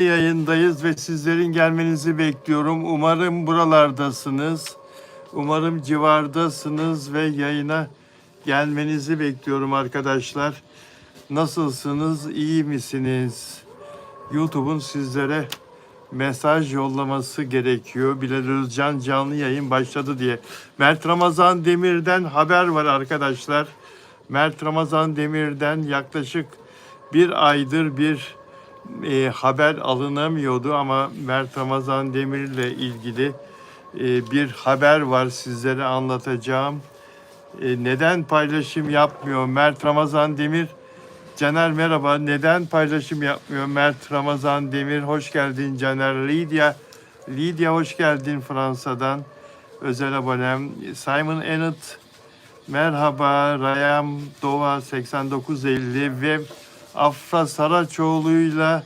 Yayındayız ve sizlerin gelmenizi bekliyorum. Umarım buralardasınız. Umarım civardasınız ve yayına gelmenizi bekliyorum arkadaşlar. Nasılsınız? İyi misiniz? YouTube'un sizlere mesaj yollaması gerekiyor. Bilal Özcan canlı yayın başladı diye. Mert Ramazan Demir'den haber var arkadaşlar. Mert Ramazan Demir'den yaklaşık bir aydır bir haber alınamıyordu ama Mert Ramazan Demir'le ilgili bir haber var sizlere anlatacağım. Neden paylaşım yapmıyor Mert Ramazan Demir? Caner merhaba. Neden paylaşım yapmıyor Mert Ramazan Demir? Hoş geldin Caner. Lydia hoş geldin Fransa'dan. Özel abonem. Simon Ennet merhaba. Rayam Dova 8950 ve Afra Saraçoğlu'yla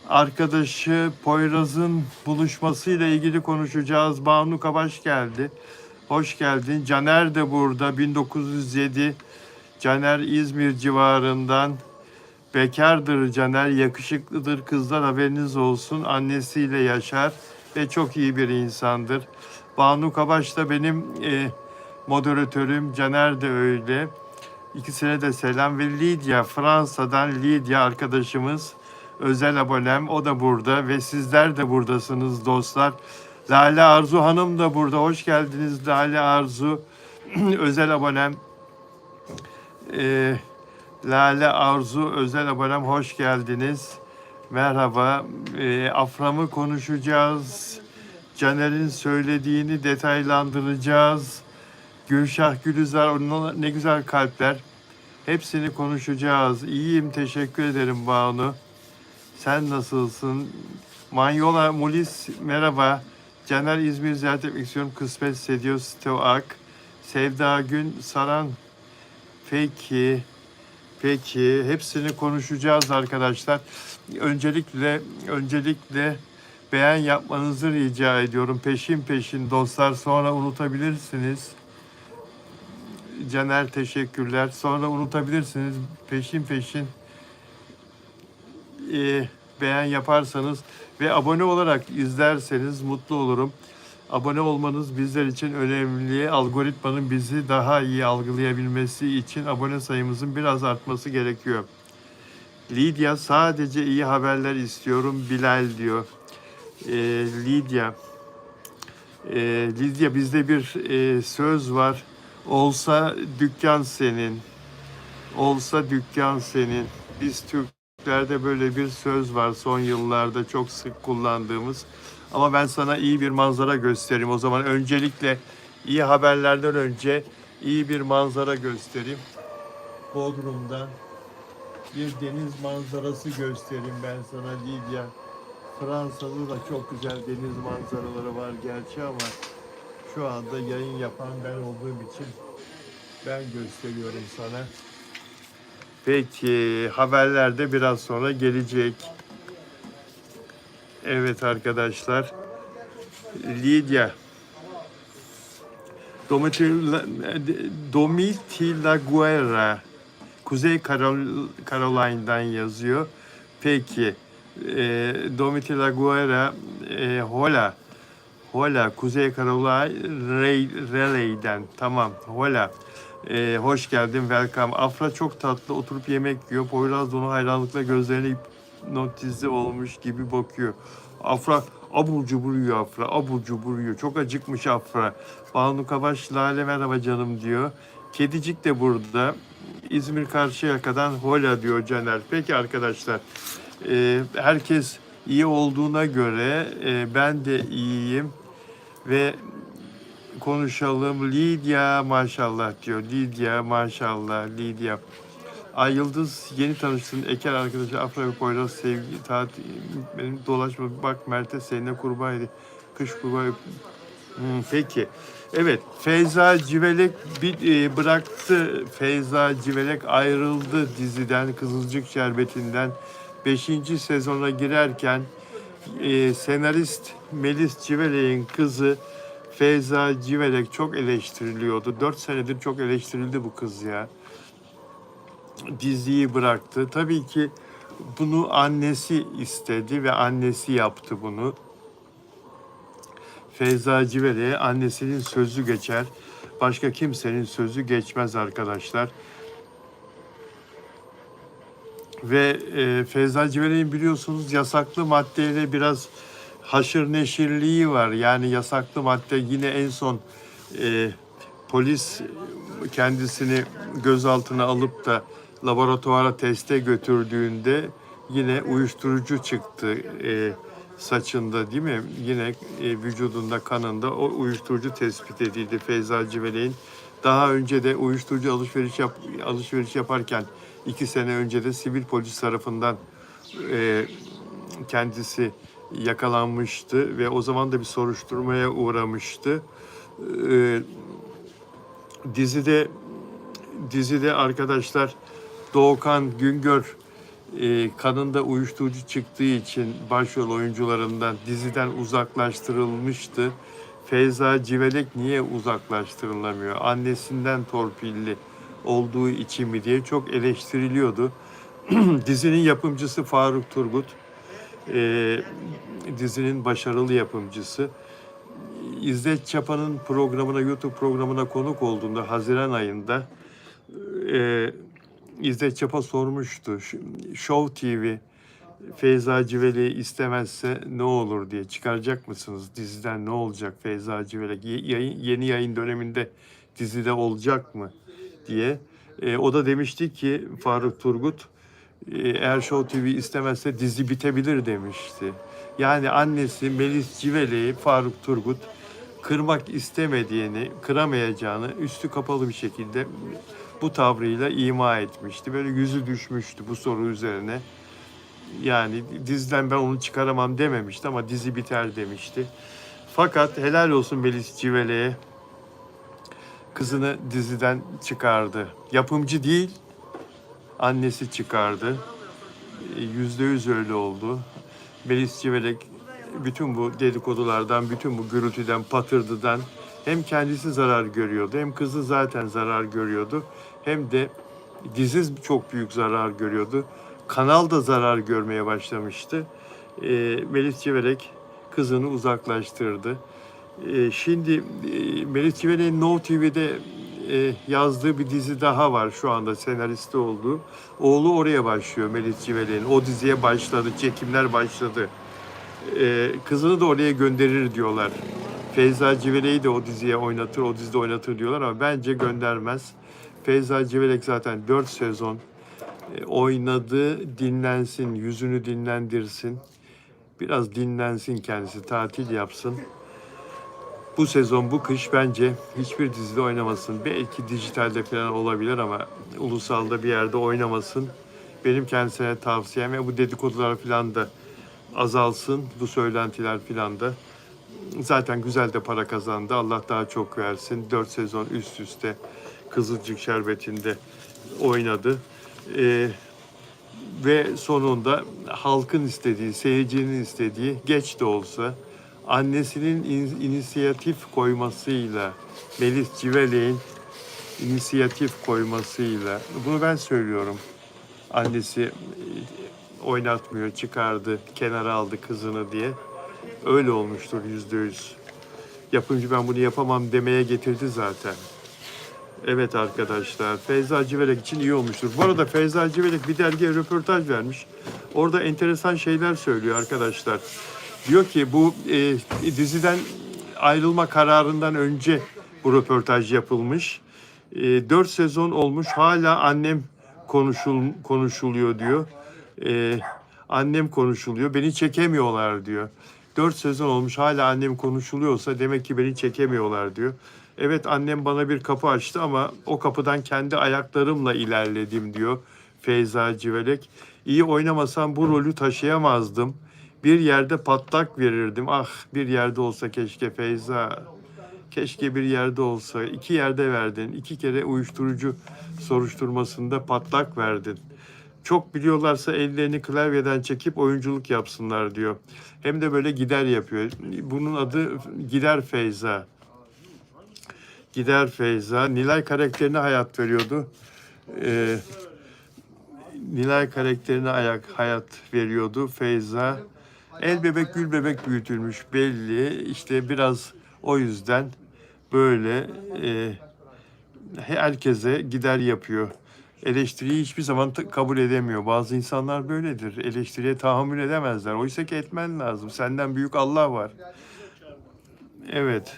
arkadaşı Poyraz'ın buluşmasıyla ilgili konuşacağız. Banu Kabaş geldi. Hoş geldin. Caner de burada. 1907. Caner İzmir civarından. Bekardır Caner. Yakışıklıdır kızlar, haberiniz olsun. Annesiyle yaşar ve çok iyi bir insandır. Banu Kabaş da benim moderatörüm. Caner de öyle. İkisine de selam ve Lydia, Fransa'dan Lydia arkadaşımız, özel abonem, o da burada ve sizler de buradasınız dostlar. Lale Arzu Hanım da burada. Hoş geldiniz Lale Arzu. Özel abonem. Lale Arzu özel abonem, hoş geldiniz. Merhaba. Afram'ı konuşacağız. Caner'in söylediğini detaylandıracağız. Gülşah Gülüzar, onun ne güzel kalpler. Hepsini konuşacağız. İyiyim, teşekkür ederim Banu. Sen nasılsın? Manyola Mulis merhaba. Caner İzmir ziyaret etmek istiyorum. Kısmet hissediyor. Stoak. Sevda Gün Saran. Peki. Hepsini konuşacağız arkadaşlar. Öncelikle beğen yapmanızı rica ediyorum. Peşin dostlar, sonra unutabilirsiniz. Caner teşekkürler. Sonra unutabilirsiniz. Peşin beğen yaparsanız ve abone olarak izlerseniz mutlu olurum. Abone olmanız bizler için önemli. Algoritmanın bizi daha iyi algılayabilmesi için abone sayımızın biraz artması gerekiyor. Lydia sadece iyi haberler istiyorum Bilal diyor. Lydia bizde bir söz var. Olsa dükkan senin. Olsa dükkan senin. Biz Türklerde böyle bir söz var, son yıllarda çok sık kullandığımız. Ama ben sana iyi bir manzara göstereyim. O zaman öncelikle iyi haberlerden önce iyi bir manzara göstereyim. Bodrum'dan bir deniz manzarası göstereyim ben sana Lydia. Fransa'da da çok güzel deniz manzaraları var gerçi ama şu anda yayın yapan ben olduğum için ben gösteriyorum sana. Peki, haberlerde biraz sonra gelecek. Evet arkadaşlar. Lydia. Domitila Guerra. Kuzey Caroline'dan yazıyor. Peki. Domitila Guerra. Hola. Kuzey Carolina Raleigh'den. Tamam. Hola. Hoş geldin, welcome. Afra çok tatlı, oturup yemek yiyor. Poyraz da onu hayranlıkla gözlerine hipnotize olmuş gibi bakıyor. Afra abur cubur yiyor Afra, abur cubur yiyor. Çok acıkmış Afra. Banu Kabaş, Lale merhaba canım diyor. Kedicik de burada. İzmir Karşıyaka'dan hola diyor Caner. Peki arkadaşlar, herkes iyi olduğuna göre ben de iyiyim ve konuşalım. Lydia maşallah diyor. Lydia maşallah. Lydia. Ay Yıldız yeni tanıştın. Eker arkadaşı Afra ve Poyraz sevgi tatil benim dolaşma bak Mert'e seninle kurbağaydı. Kış kurbağa. Peki. Evet. Feyza Civelek bıraktı. Feyza Civelek ayrıldı diziden, Kızılcık Şerbeti'nden. 5. sezona girerken senarist Melis Civelek'in kızı Feyza Civelek çok eleştiriliyordu. 4 senedir çok eleştirildi bu kız ya. Diziyi bıraktı. Tabii ki Bunu annesi istedi ve annesi yaptı bunu. Feyza Civelek'e annesinin sözü geçer. Başka kimsenin sözü geçmez arkadaşlar. Ve Feyza Civelek'in biliyorsunuz yasaklı maddeyle biraz haşır neşirliği var. Yani yasaklı madde yine en son polis kendisini gözaltına alıp da laboratuvara teste götürdüğünde yine uyuşturucu çıktı saçında, değil mi? Yine vücudunda, kanında o uyuşturucu tespit edildi Feyza Civelek'in. Daha önce de uyuşturucu alışveriş yaparken 2 sene önce de sivil polis tarafından kendisi yakalanmıştı ve o zaman da bir soruşturmaya uğramıştı. Dizide arkadaşlar Doğukan Güngör kanında uyuşturucu çıktığı için başrol oyuncularından diziden uzaklaştırılmıştı. Feyza Civelek niye uzaklaştırılamıyor? Annesinden torpilli olduğu için mi diye çok eleştiriliyordu. Dizinin yapımcısı Faruk Turgut, dizinin başarılı yapımcısı. İzzet Çapa'nın YouTube programına konuk olduğunda Haziran ayında İzzet Çapa sormuştu. Show TV Feyza Civelek'i istemezse ne olur diye, çıkaracak mısınız? Diziden ne olacak Feyza Civelek? Yeni yayın döneminde dizide olacak mı diye. O da demişti ki Faruk Turgut, eğer Show TV istemezse dizi bitebilir demişti. Yani annesi Melis Civelek'i Faruk Turgut kırmak istemediğini, kıramayacağını üstü kapalı bir şekilde bu tavrıyla ima etmişti. Böyle yüzü düşmüştü bu soru üzerine. Yani diziden ben onu çıkaramam dememişti ama dizi biter demişti. Fakat helal olsun Melis Civelek'e, kızını diziden çıkardı. Yapımcı değil, annesi çıkardı. %100 öyle oldu. Melis Civelek bütün bu dedikodulardan, bütün bu gürültüden, patırdıdan hem kendisi zarar görüyordu, hem kızı zaten zarar görüyordu, hem de dizi çok büyük zarar görüyordu. Kanal da zarar görmeye başlamıştı. Melis Civelek kızını uzaklaştırdı. Şimdi Melis Civelek'in No TV'de yazdığı bir dizi daha var şu anda, senaristi olduğu. Oğlu oraya başlıyor Melis Civelek'in. O diziye başladı, çekimler başladı. Kızını da oraya gönderir diyorlar. Feyza Civelek'i de o dizide oynatır diyorlar ama bence göndermez. Feyza Civelek zaten 4 sezon oynadı, dinlensin, yüzünü dinlendirsin. Biraz dinlensin kendisi, tatil yapsın. Bu sezon, bu kış bence hiçbir dizide oynamasın. Belki dijitalde falan olabilir ama ulusalda bir yerde oynamasın. Benim kendisine tavsiyem, ve bu dedikodular falan da azalsın, bu söylentiler falan da. Zaten güzel de para kazandı. Allah daha çok versin. 4 sezon üst üste Kızılcık Şerbeti'nde oynadı. Ve sonunda halkın istediği, seyircinin istediği, geç de olsa annesinin inisiyatif koymasıyla, Melis Civelek'in inisiyatif koymasıyla, bunu ben söylüyorum. Annesi oynatmıyor, çıkardı, kenara aldı kızını diye. Öyle olmuştur %100. Yapımcı ben bunu yapamam demeye getirdi zaten. Evet arkadaşlar, Feyza Civelek için iyi olmuştur. Bu arada Feyza Civelek bir dergiye röportaj vermiş. Orada enteresan şeyler söylüyor arkadaşlar. Diyor ki bu diziden ayrılma kararından önce bu röportaj yapılmış. 4 sezon olmuş, hala annem konuşuluyor diyor. Annem konuşuluyor, beni çekemiyorlar diyor. 4 sezon olmuş, hala annem konuşuluyorsa demek ki beni çekemiyorlar diyor. Evet, annem bana bir kapı açtı ama o kapıdan kendi ayaklarımla ilerledim diyor Feyza Civelek. İyi oynamasam bu rolü taşıyamazdım. Bir yerde patlak verirdim. Ah, bir yerde olsa keşke Feyza. Keşke bir yerde olsa. 2 yerde verdin. 2 kere uyuşturucu soruşturmasında patlak verdin. Çok biliyorlarsa ellerini klavyeden çekip oyunculuk yapsınlar diyor. Hem de böyle gider yapıyor. Bunun adı Gider Feyza. Gider Feyza. Nilay karakterine hayat veriyordu. Nilay karakterine hayat veriyordu Feyza. El bebek gül bebek büyütülmüş belli. İşte biraz o yüzden böyle herkese gider yapıyor. Eleştiriyi hiçbir zaman kabul edemiyor. Bazı insanlar böyledir. Eleştiriye tahammül edemezler. Oysa ki etmen lazım. Senden büyük Allah var. Evet.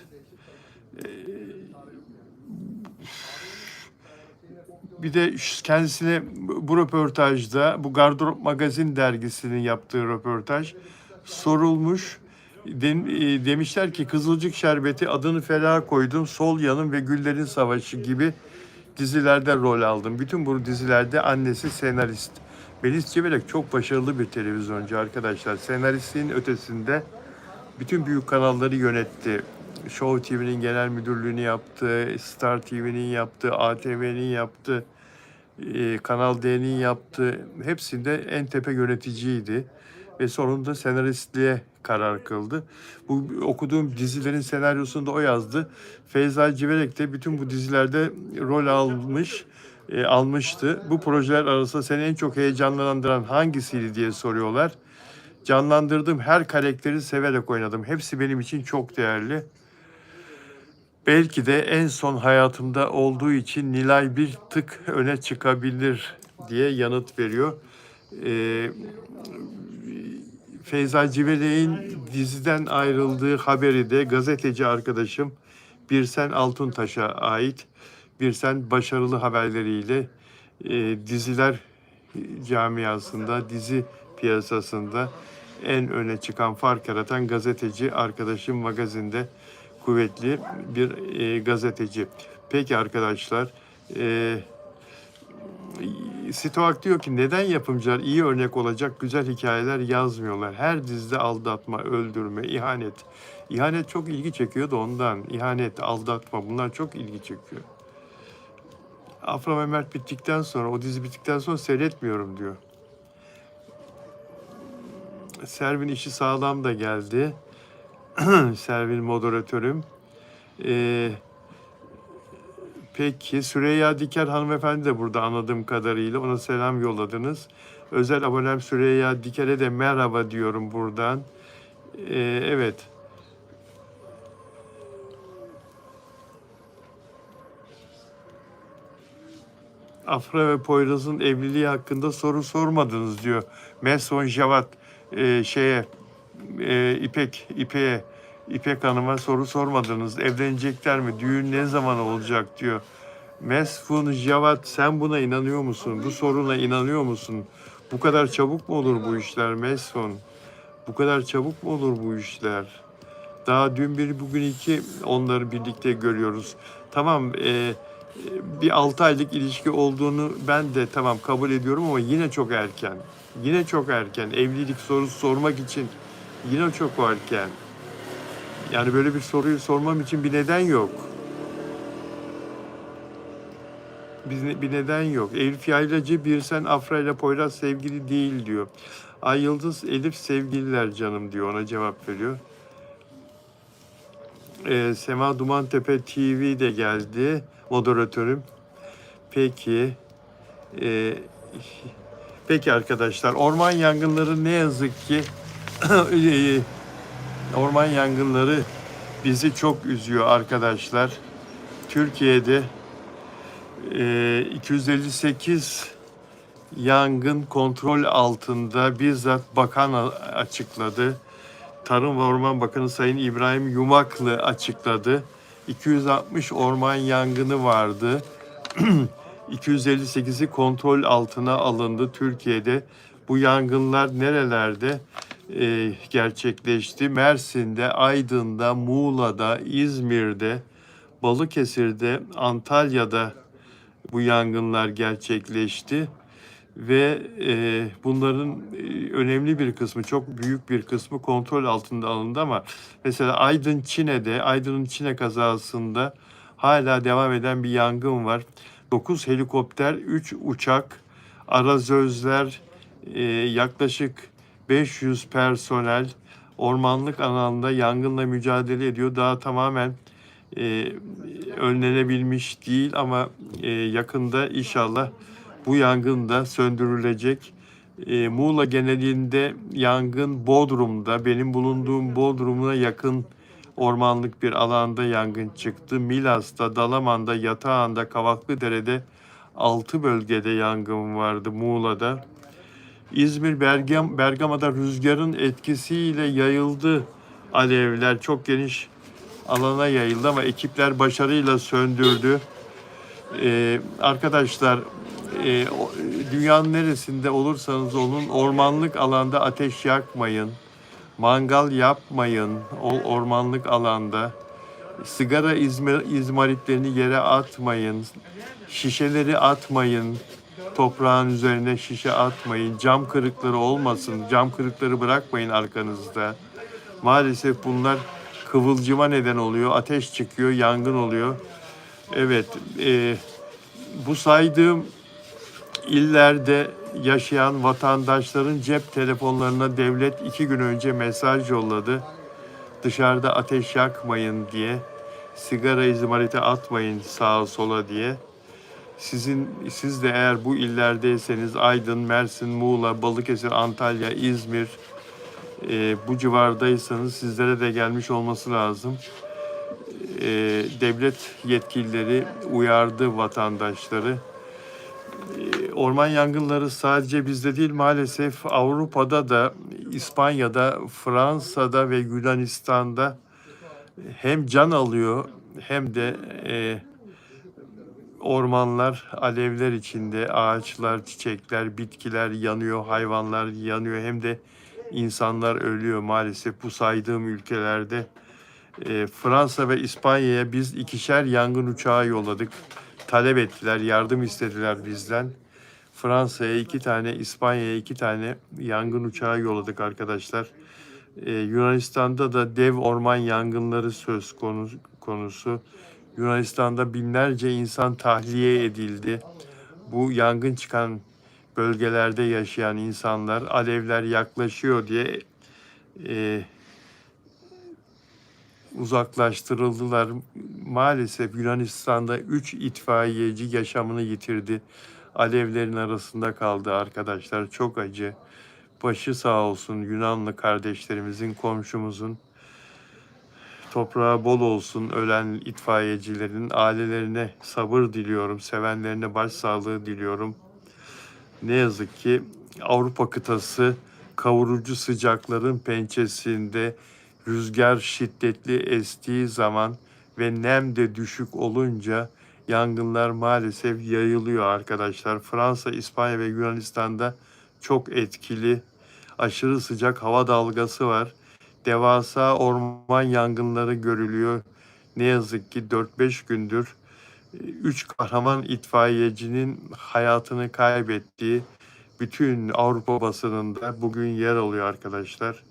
Bir de kendisine bu röportajda, bu Gardırop Magazin dergisinin yaptığı röportaj sorulmuş. Demişler ki Kızılcık Şerbeti, Adını Fela Koydum, Sol Yanım ve Güllerin Savaşı gibi dizilerde rol aldım. Bütün bu dizilerde annesi senarist. Melis Civelek çok başarılı bir televizyoncu arkadaşlar. Senaristliğin ötesinde bütün büyük kanalları yönetti. Show TV'nin genel müdürlüğünü yaptı, Star TV'nin yaptı, ATV'nin yaptı, Kanal D'nin yaptı. Hepsinde en tepe yöneticiydi. Ve sonunda senaristliğe karar kıldı. Bu okuduğum dizilerin senaryosunu da o yazdı. Feyza Civelek de bütün bu dizilerde rol almıştı. Bu projeler arasında seni en çok heyecanlandıran hangisiydi diye soruyorlar. Canlandırdığım her karakteri severek oynadım. Hepsi benim için çok değerli. Belki de en son hayatımda olduğu için Nilay bir tık öne çıkabilir diye yanıt veriyor. Feyza Civelek'in diziden ayrıldığı haberi de gazeteci arkadaşım Birsen Altuntaş'a ait. Birsen başarılı haberleriyle diziler camiasında, dizi piyasasında en öne çıkan, fark yaratan gazeteci arkadaşım, magazinde kuvvetli bir gazeteci. Peki arkadaşlar, Stoak diyor ki neden yapımcılar iyi örnek olacak güzel hikayeler yazmıyorlar? Her dizide aldatma, öldürme, ihanet. İhanet çok ilgi çekiyor da ondan. İhanet, aldatma bunlar çok ilgi çekiyor. Afra ve Mert bittikten sonra, o dizi bittikten sonra seyretmiyorum diyor. Servin işi sağlam da geldi. Servin moderatörüm. Peki Süreyya Diker hanımefendi de burada anladığım kadarıyla. Ona selam yolladınız. Özel abonem Süreyya Diker'e de merhaba diyorum buradan. Evet. Afra ve Poyraz'ın evliliği hakkında soru sormadınız diyor. Messon Javat İpek Hanım'a soru sormadınız. Evlenecekler mi? Düğün ne zaman olacak diyor. Mesfun Javat, sen buna inanıyor musun? Bu soruna inanıyor musun? Bu kadar çabuk mu olur bu işler Mesfun? Bu kadar çabuk mu olur bu işler? Daha dün bir bugün iki onları birlikte görüyoruz. Tamam, bir 6 aylık ilişki olduğunu ben de tamam kabul ediyorum ama yine çok erken. Yine çok erken. Evlilik sorusu sormak için yine çok erken. Yani böyle bir soruyu sormam için bir neden yok. Bir neden yok. Elif Yaylacı Birsen Afra ile Poyraz sevgili değil diyor. Ay Yıldız Elif sevgililer canım diyor. Ona cevap veriyor. Sema Dumantepe TV de geldi. Moderatörüm. Peki. Peki arkadaşlar. Orman yangınları ne yazık ki orman yangınları bizi çok üzüyor arkadaşlar. Türkiye'de 258 yangın kontrol altında, bizzat bakan açıkladı. Tarım ve Orman Bakanı Sayın İbrahim Yumaklı açıkladı. 260 orman yangını vardı. 258'i kontrol altına alındı Türkiye'de. Bu yangınlar nerelerde gerçekleşti? Mersin'de, Aydın'da, Muğla'da, İzmir'de, Balıkesir'de, Antalya'da bu yangınlar gerçekleşti. Ve bunların önemli bir kısmı, çok büyük bir kısmı kontrol altında alındı ama mesela Aydın'ın Çine kazasında hala devam eden bir yangın var. 9 helikopter, 3 uçak, arazözler, yaklaşık 500 personel ormanlık alanda yangınla mücadele ediyor. Daha tamamen önlenebilmiş değil ama yakında inşallah Bu yangın da söndürülecek. Muğla genelinde yangın Bodrum'da, benim bulunduğum Bodrum'a yakın ormanlık bir alanda yangın çıktı. Milas'ta, Dalaman'da, Yatağan'da, Kavaklıdere'de 6 bölgede yangın vardı Muğla'da. İzmir, Bergama'da rüzgarın etkisiyle yayıldı alevler. Çok geniş alana yayıldı ama ekipler başarıyla söndürdü. Arkadaşlar, dünyanın neresinde olursanız olun ormanlık alanda ateş yakmayın. Mangal yapmayın o ormanlık alanda. Sigara izmaritlerini yere atmayın. Şişeleri atmayın. Toprağın üzerine şişe atmayın. Cam kırıkları olmasın. Cam kırıkları bırakmayın arkanızda. Maalesef bunlar kıvılcıma neden oluyor. Ateş çıkıyor, yangın oluyor. Evet, bu saydığım illerde yaşayan vatandaşların cep telefonlarına devlet 2 gün önce mesaj yolladı. Dışarıda ateş yakmayın diye, sigara izmariti atmayın sağa sola diye. Siz de eğer bu illerdeyseniz Aydın, Mersin, Muğla, Balıkesir, Antalya, İzmir bu civardaysanız sizlere de gelmiş olması lazım. Devlet yetkilileri uyardı vatandaşları. Orman yangınları sadece bizde değil, maalesef Avrupa'da da, İspanya'da, Fransa'da ve Yunanistan'da hem can alıyor hem de ormanlar alevler içinde, ağaçlar, çiçekler, bitkiler yanıyor, hayvanlar yanıyor, hem de insanlar ölüyor maalesef bu saydığım ülkelerde. Fransa ve İspanya'ya biz 2'şer yangın uçağı yolladık. Talep ettiler, yardım istediler bizden. Fransa'ya 2 tane, İspanya'ya 2 tane yangın uçağı yolladık arkadaşlar. Yunanistan'da da dev orman yangınları söz konusu. Yunanistan'da binlerce insan tahliye edildi. Bu yangın çıkan bölgelerde yaşayan insanlar alevler yaklaşıyor diye uzaklaştırıldılar. Maalesef Yunanistan'da 3 itfaiyeci yaşamını yitirdi. Alevlerin arasında kaldı arkadaşlar. Çok acı. Başı sağ olsun Yunanlı kardeşlerimizin, komşumuzun. Toprağı bol olsun ölen itfaiyecilerin, ailelerine sabır diliyorum. Sevenlerine başsağlığı diliyorum. Ne yazık ki Avrupa kıtası kavurucu sıcakların pençesinde, rüzgar şiddetli estiği zaman ve nem de düşük olunca yangınlar maalesef yayılıyor arkadaşlar. Fransa, İspanya ve Yunanistan'da çok etkili aşırı sıcak hava dalgası var. Devasa orman yangınları görülüyor. Ne yazık ki 4-5 gündür 3 kahraman itfaiyecinin hayatını kaybettiği bütün Avrupa basınında bugün yer alıyor arkadaşlar.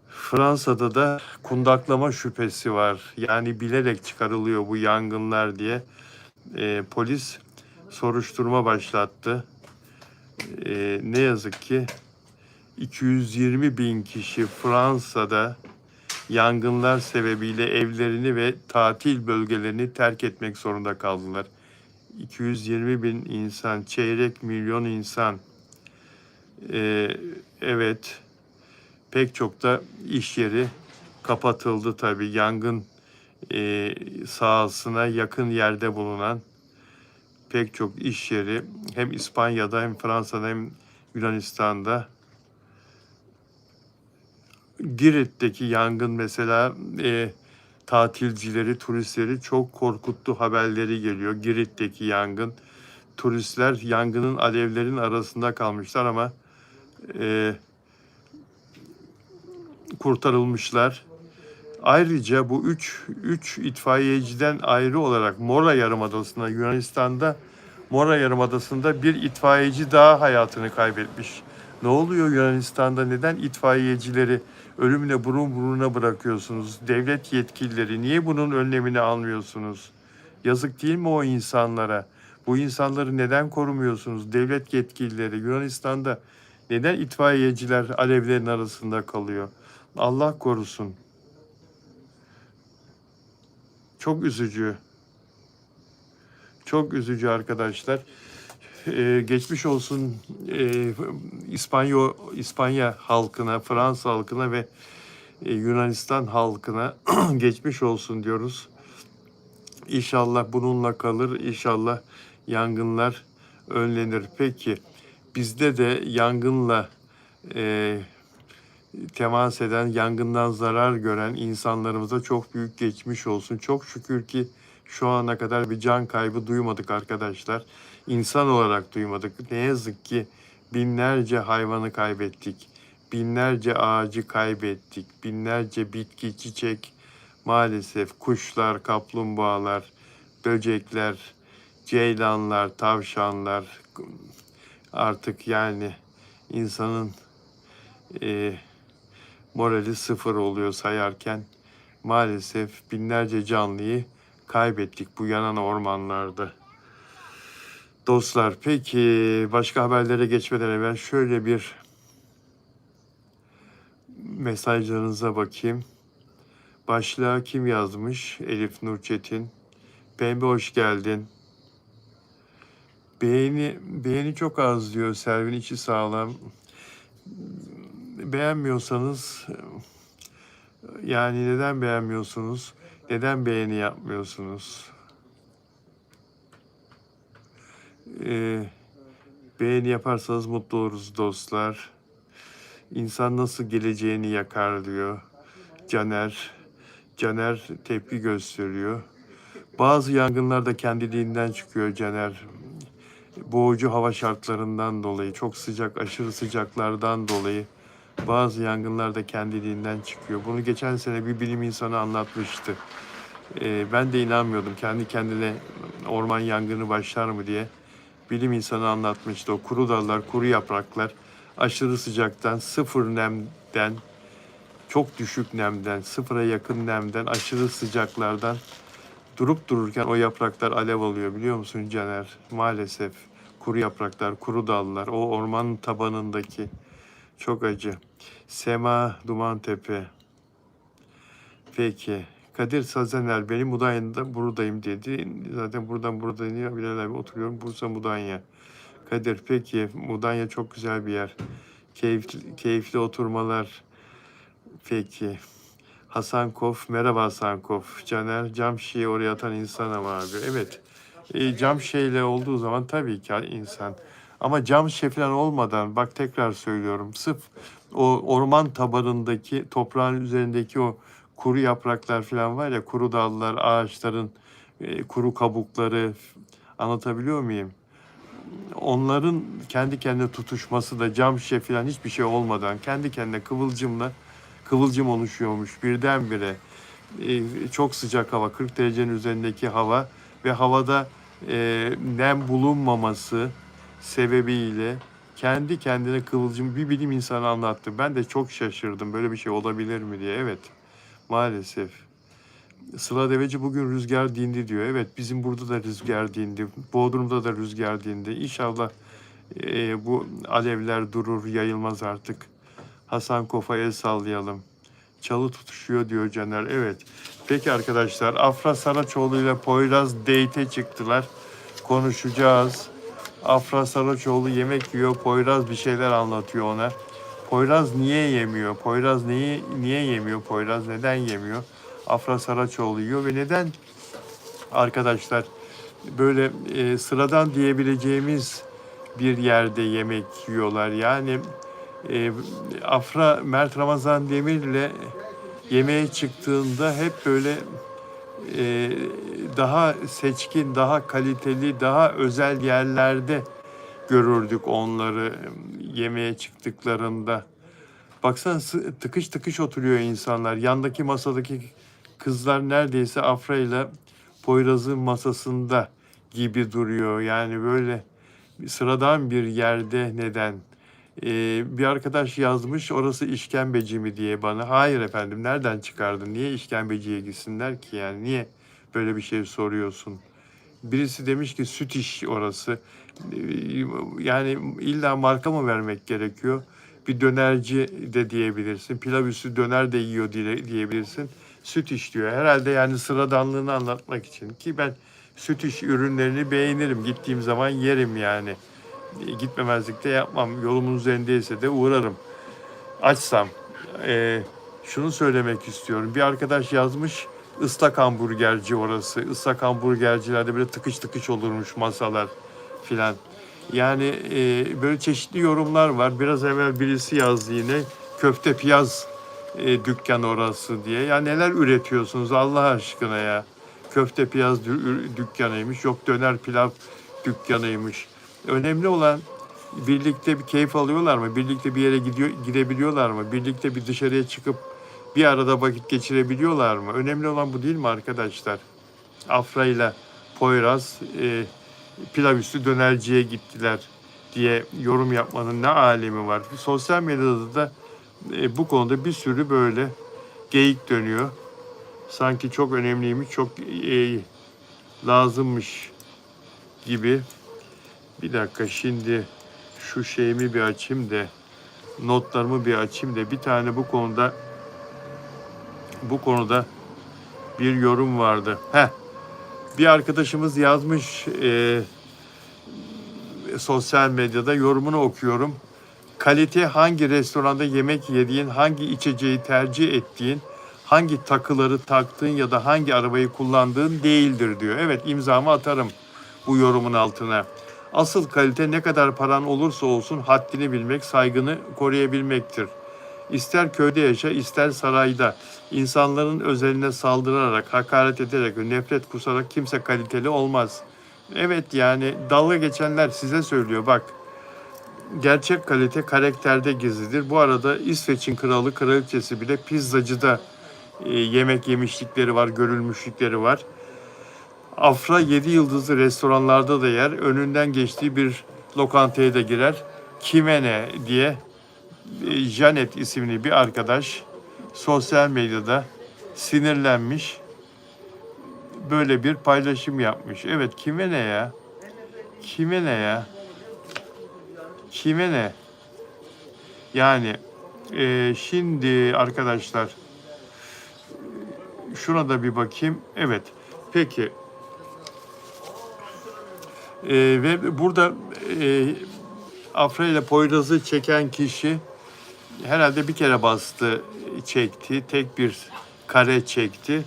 Fransa'da da kundaklama şüphesi var. Yani bilerek çıkarılıyor bu yangınlar diye. Polis soruşturma başlattı. Ne yazık ki 220 bin kişi Fransa'da yangınlar sebebiyle evlerini ve tatil bölgelerini terk etmek zorunda kaldılar. 220 bin insan, çeyrek milyon insan. Evet, pek çok da iş yeri kapatıldı tabii. Yangın sahasına yakın yerde bulunan pek çok iş yeri hem İspanya'da hem Fransa'da hem Yunanistan'da. Girit'teki yangın mesela tatilcileri, turistleri çok korkuttu haberleri geliyor. Girit'teki yangın. Turistler yangının alevlerin arasında kalmışlar ama kurtarılmışlar. Ayrıca bu üç itfaiyeciden ayrı olarak Mora Yarımadası'nda, Yunanistan'da Mora Yarımadası'nda bir itfaiyeci daha hayatını kaybetmiş. Ne oluyor Yunanistan'da? Neden itfaiyecileri ölümle burun buruna bırakıyorsunuz? Devlet yetkilileri niye bunun önlemini almıyorsunuz? Yazık değil mi o insanlara? Bu insanları neden korumuyorsunuz? Devlet yetkilileri Yunanistan'da neden itfaiyeciler alevlerin arasında kalıyor? Allah korusun. Çok üzücü. Çok üzücü arkadaşlar. Geçmiş olsun İspanya halkına, Fransa halkına ve Yunanistan halkına geçmiş olsun diyoruz. İnşallah bununla kalır, inşallah yangınlar önlenir. Peki bizde de yangınla e, temas eden, yangından zarar gören insanlarımıza çok büyük geçmiş olsun. Çok şükür ki şu ana kadar bir can kaybı duymadık arkadaşlar. İnsan olarak duymadık. Ne yazık ki binlerce hayvanı kaybettik. Binlerce ağacı kaybettik. Binlerce bitki, çiçek, maalesef kuşlar, kaplumbağalar, böcekler, ceylanlar, tavşanlar, artık yani insanın e, morali sıfır oluyor sayarken maalesef binlerce canlıyı kaybettik bu yanan ormanlarda. Dostlar, peki başka haberlere geçmeden evvel şöyle bir mesajlarınıza bakayım. Başlığa kim yazmış? Elif Nur Çetin. Pembe hoş geldin. Beğeni çok az diyor. Servin içi sağlam. Beğenmiyorsanız yani neden beğenmiyorsunuz? Neden beğeni yapmıyorsunuz? Beğeni yaparsanız mutlu oluruz dostlar. İnsan nasıl geleceğini yakar diyor Caner. Caner tepki gösteriyor. Bazı yangınlar da kendiliğinden çıkıyor Caner. Boğucu hava şartlarından dolayı, çok sıcak, aşırı sıcaklardan dolayı bazı yangınlar da kendiliğinden çıkıyor. Bunu geçen sene bir bilim insanı anlatmıştı. Ben de inanmıyordum. Kendi kendine orman yangını başlar mı diye. Bilim insanı anlatmıştı. O kuru dallar, kuru yapraklar aşırı sıcaktan, sıfır nemden, çok düşük nemden, sıfıra yakın nemden, aşırı sıcaklardan durup dururken o yapraklar alev alıyor biliyor musun Caner? Maalesef kuru yapraklar, kuru dallar, o ormanın tabanındaki çok acı. Sema Dumantepe. Peki. Kadir Sazener benim Mudanya'da buradayım dedi. Zaten buradan buradayım. Bilal abi oturuyorum. Bursa Mudanya. Kadir peki. Mudanya çok güzel bir yer. Keyifli oturmalar. Peki. Hasankov. Merhaba Hasankov. Caner cam şişeyi oraya atan insan ama abi. Evet. Cam şişeyle olduğu zaman tabii ki insan. Ama cam şişe falan olmadan bak tekrar söylüyorum. Sırf o orman tabanındaki toprağın üzerindeki o kuru yapraklar falan var ya, kuru dallar, ağaçların kuru kabukları, anlatabiliyor muyum? Onların kendi kendine tutuşması da cam şişe falan hiçbir şey olmadan kendi kendine kıvılcım oluşuyormuş birdenbire. Çok sıcak hava, 40 derecenin üzerindeki hava ve havada nem bulunmaması sebebiyle kendi kendine kıvılcım, bir bilim insanı anlattı. Ben de çok şaşırdım böyle bir şey olabilir mi diye. Evet, maalesef. Sıla Deveci bugün rüzgar dindi diyor. Evet, bizim burada da rüzgar dindi. Bodrum'da da rüzgar dindi. İnşallah bu alevler durur, yayılmaz artık. Hasan Kof'a el sallayalım. Çalı tutuşuyor diyor Caner. Evet. Peki arkadaşlar, Afra Saraçoğlu ile Poyraz date'e çıktılar. Konuşacağız. Afra Saraçoğlu yemek yiyor. Poyraz bir şeyler anlatıyor ona. Poyraz niye yemiyor? Poyraz niye yemiyor? Poyraz neden yemiyor? Afra Saraçoğlu yiyor ve neden arkadaşlar böyle sıradan diyebileceğimiz bir yerde yemek yiyorlar? Yani Afra Mert Ramazan Demir'le yemeğe çıktığında hep böyle daha seçkin, daha kaliteli, daha özel yerlerde görürdük onları yemeğe çıktıklarında. Baksana tıkış tıkış oturuyor insanlar. Yandaki masadaki kızlar neredeyse Afra ile Poyraz'ın masasında gibi duruyor. Yani böyle sıradan bir yerde neden? Bir arkadaş yazmış, orası işkembeci mi diye bana. Hayır efendim, nereden çıkardın? Niye işkembeciye gitsinler ki yani? Niye böyle bir şey soruyorsun? Birisi demiş ki süt iş orası. Yani illa marka mı vermek gerekiyor? Bir dönerci de diyebilirsin. Pilav üstü döner de yiyor diyebilirsin. Süt iş diyor. Herhalde yani sıradanlığını anlatmak için. Ki ben Süt iş ürünlerini beğenirim. Gittiğim zaman yerim yani. Gitmemezlik de yapmam. Yolumun üzerindeyse de uğrarım. Açsam. Şunu söylemek istiyorum. Bir arkadaş yazmış, ıslak hamburgerci orası. Islak hamburgercilerde böyle tıkış tıkış olurmuş masalar filan. Yani böyle çeşitli yorumlar var. Biraz evvel birisi yazdı yine, köfte piyaz dükkan orası diye. Ya neler üretiyorsunuz Allah aşkına ya. Köfte piyaz dükkanıymış, yok döner pilav dükkanıymış. Önemli olan, birlikte bir keyif alıyorlar mı? Birlikte bir yere gidebiliyorlar mı? Birlikte bir dışarıya çıkıp bir arada vakit geçirebiliyorlar mı? Önemli olan bu değil mi arkadaşlar? Afra ile Poyraz pilav üstü dönerciye gittiler diye yorum yapmanın ne alemi var? Sosyal medyada da bu konuda bir sürü böyle geyik dönüyor. Sanki çok önemliymiş, çok lazımmış gibi. Bir dakika, şimdi şu şeyimi bir açayım da, notlarımı bir açayım da, bir tane bu konuda bir yorum vardı. Bir arkadaşımız yazmış, sosyal medyada yorumunu okuyorum. Kalite hangi restoranda yemek yediğin, hangi içeceği tercih ettiğin, hangi takıları taktığın ya da hangi arabayı kullandığın değildir diyor. Evet, imzamı atarım bu yorumun altına. Asıl kalite ne kadar paran olursa olsun haddini bilmek, saygını koruyabilmektir. İster köyde yaşa, ister sarayda, insanların özeline saldırarak, hakaret ederek, nefret kusarak kimse kaliteli olmaz. Evet, yani dalga geçenler size söylüyor bak. Gerçek kalite karakterde gizlidir. Bu arada İsveç'in kralı, kraliçesi bile pizzacıda yemek yemişlikleri var, görülmüşlükleri var. Afra 7 yıldızlı restoranlarda da yer, önünden geçtiği bir lokantaya da girer. Kime ne diye Janet isimli bir arkadaş sosyal medyada sinirlenmiş, böyle bir paylaşım yapmış. Evet, kime ne ya? Kime ne ya? Kime ne? Yani şimdi arkadaşlar şuna da bir bakayım. Evet, peki. Ve burada Afra ile Poyraz'ı çeken kişi herhalde bir kere bastı, çekti. Tek bir kare çekti.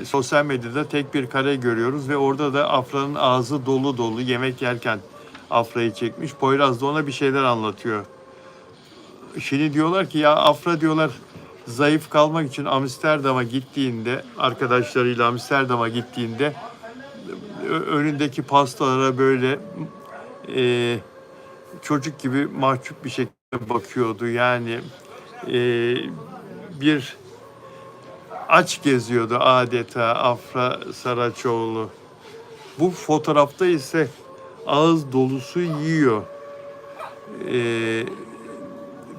Sosyal medyada tek bir kare görüyoruz ve orada da Afra'nın ağzı dolu dolu yemek yerken Afra'yı çekmiş. Poyraz da ona bir şeyler anlatıyor. Şimdi diyorlar ki ya Afra diyorlar zayıf kalmak için Amsterdam'a gittiğinde, arkadaşlarıyla Amsterdam'a gittiğinde önündeki pastalara böyle çocuk gibi mahcup bir şekilde bakıyordu. Yani bir aç geziyordu adeta Afra Saraçoğlu. Bu fotoğrafta ise ağız dolusu yiyor.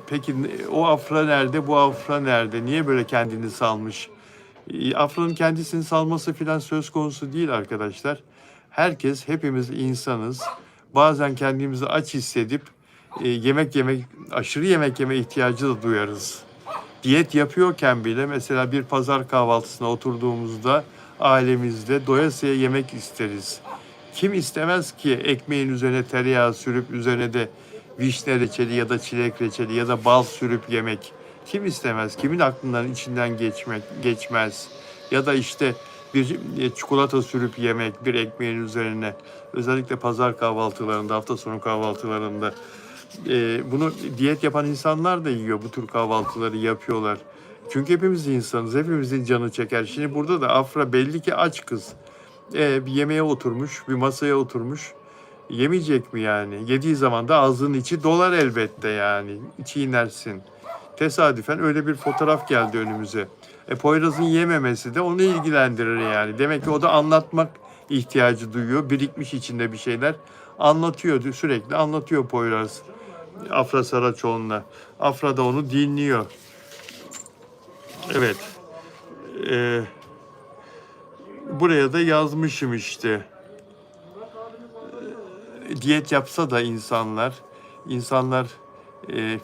Peki o Afra nerede, bu Afra nerede? Niye böyle kendini salmış? Afra'nın kendisini salması filan söz konusu değil arkadaşlar. Herkes, hepimiz insanız. Bazen kendimizi aç hissedip aşırı yemek yeme ihtiyacı da duyarız. Diyet yapıyorken bile mesela bir pazar kahvaltısına oturduğumuzda ailemizde doyasıya yemek isteriz. Kim istemez ki ekmeğin üzerine tereyağı sürüp üzerine de vişne reçeli ya da çilek reçeli ya da bal sürüp yemek. Kim istemez? Kimin aklından içinden geçmez? Ya da işte bir çikolata sürüp yemek bir ekmeğin üzerine. Özellikle pazar kahvaltılarında, hafta sonu kahvaltılarında. Bunu diyet yapan insanlar da yiyor. Bu tür kahvaltıları yapıyorlar. Çünkü hepimiz insanız. Hepimizin canı çeker. Şimdi burada da Afra belli ki aç kız. Bir yemeğe oturmuş, bir masaya oturmuş. Yemeyecek mi yani? Yediği zaman da ağzının içi dolar elbette yani. Çiğnersin. Tesadüfen öyle bir fotoğraf geldi önümüze. Poyraz'ın yememesi de onu ilgilendirir yani. Demek ki o da anlatmak ihtiyacı duyuyor. Birikmiş içinde bir şeyler. Anlatıyor, sürekli anlatıyor Poyraz. Afra Saraçoğlu'na. Afra da onu dinliyor. Evet. Buraya da yazmışım işte. Diyet yapsa da insanlar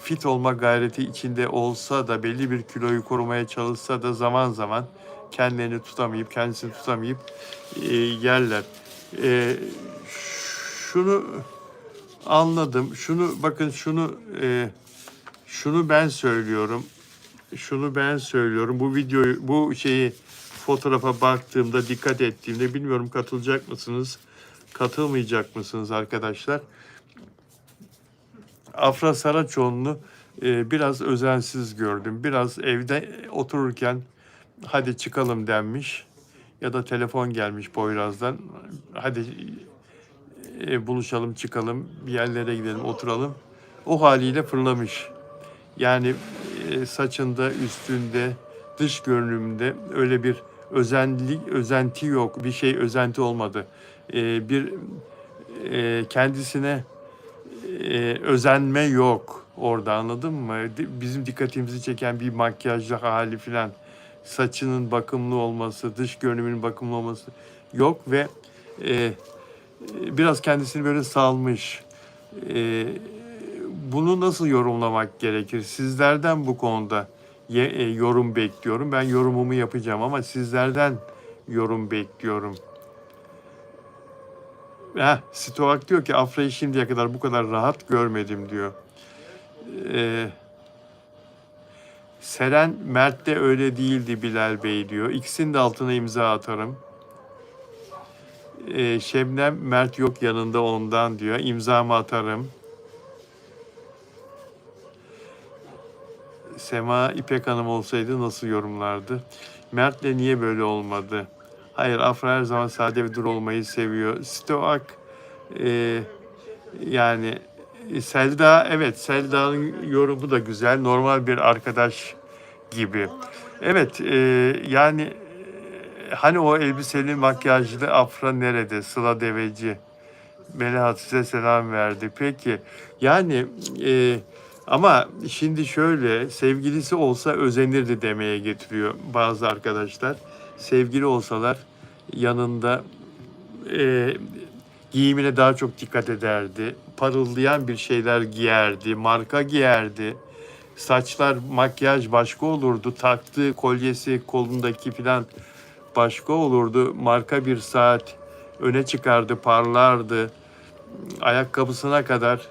fit olma gayreti içinde olsa da belli bir kiloyu korumaya çalışsa da zaman zaman kendisini tutamayıp yerler. Şunu anladım. Bakın şunu ben söylüyorum. Bu fotoğrafa baktığımda, dikkat ettiğimde, bilmiyorum katılacak mısınız, katılmayacak mısınız arkadaşlar? Afra Saraçoğlu'nu biraz özensiz gördüm. Biraz evde otururken hadi çıkalım denmiş ya da telefon gelmiş Poyraz'dan. Hadi buluşalım, çıkalım, bir yerlere gidelim, oturalım. O haliyle fırlamış. Yani saçında, üstünde, dış görünümünde öyle bir özenti yok. Bir şey özenti olmadı. Kendisine özenme yok orada, anladın mı? Bizim dikkatimizi çeken bir makyajlı hali filan, saçının bakımlı olması, dış görünümünün bakımlı olması yok ve biraz kendisini böyle salmış. Bunu nasıl yorumlamak gerekir? Sizlerden bu konuda yorum bekliyorum. Ben yorumumu yapacağım ama sizlerden yorum bekliyorum. Stoak diyor ki Afra'yı şimdiye kadar bu kadar rahat görmedim diyor. Seren Mert de öyle değildi Bilal Bey diyor. İkisinin de altına imza atarım. Şebnem Mert yok yanında ondan diyor. İmzamı atarım. Sema İpek Hanım olsaydı nasıl yorumlardı? Mert'le niye böyle olmadı? Hayır, Afra her zaman sade ve duru olmayı seviyor. Stoak yani Selda, evet, Selda'nın yorumu da güzel. Normal bir arkadaş gibi. Evet, yani hani o elbiseli makyajlı Afra nerede? Sıla Deveci. Melahat size selam verdi. Peki yani ama şimdi şöyle, sevgilisi olsa özenirdi demeye getiriyor bazı arkadaşlar. Sevgili olsalar yanında giyimine daha çok dikkat ederdi. Parıldayan bir şeyler giyerdi, marka giyerdi. Saçlar, makyaj başka olurdu. Taktığı kolyesi, kolundaki filan başka olurdu. Marka bir saat öne çıkardı, parlardı. Ayakkabısına kadar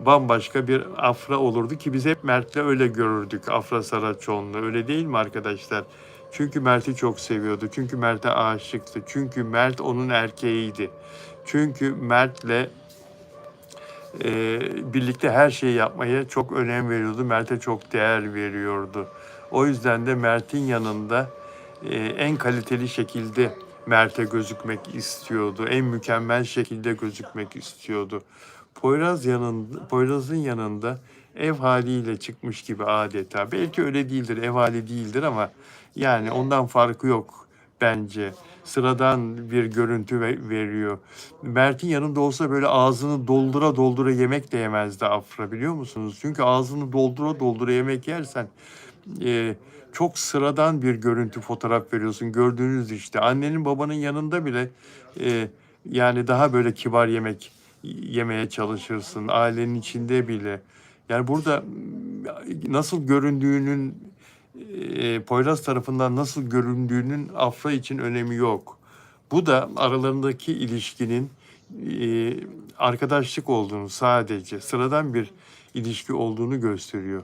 bambaşka bir Afra olurdu ki biz hep Mert'le öyle görürdük, Afra Saraçoğlu'nu. Öyle değil mi arkadaşlar? Çünkü Mert'i çok seviyordu. Çünkü Mert'e aşıktı. Çünkü Mert onun erkeğiydi. Çünkü Mert'le birlikte her şeyi yapmaya çok önem veriyordu. Mert'e çok değer veriyordu. O yüzden de Mert'in yanında en kaliteli şekilde Mert'e gözükmek istiyordu. En mükemmel şekilde gözükmek istiyordu. Poyraz'ın yanında ev haliyle çıkmış gibi adeta. Belki öyle değildir, ev hali değildir ama yani ondan farkı yok bence. Sıradan bir görüntü veriyor. Mert'in yanında olsa böyle ağzını doldura doldura yemek de yemezdi Afra, biliyor musunuz? Çünkü ağzını doldura doldura yemek yersen çok sıradan bir görüntü, fotoğraf veriyorsun. Gördüğünüz işte annenin babanın yanında bile yani daha böyle kibar yemek yemeye çalışırsın. Ailenin içinde bile. Yani burada nasıl göründüğünün Poyraz tarafından nasıl göründüğünün Afra için önemi yok. Bu da aralarındaki ilişkinin arkadaşlık olduğunu, sadece sıradan bir ilişki olduğunu gösteriyor.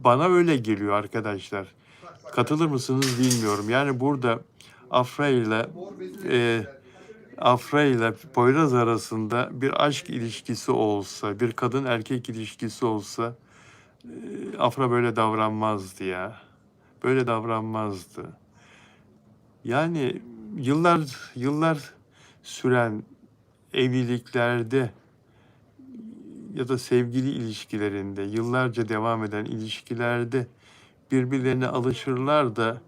Bana öyle geliyor arkadaşlar. Katılır mısınız bilmiyorum. Yani burada Afra ile Poyraz arasında bir aşk ilişkisi olsa, bir kadın erkek ilişkisi olsa Afra böyle davranmazdı ya. Böyle davranmazdı. Yani yıllar süren evliliklerde ya da sevgili ilişkilerinde, yıllarca devam eden ilişkilerde birbirlerine alışırlar da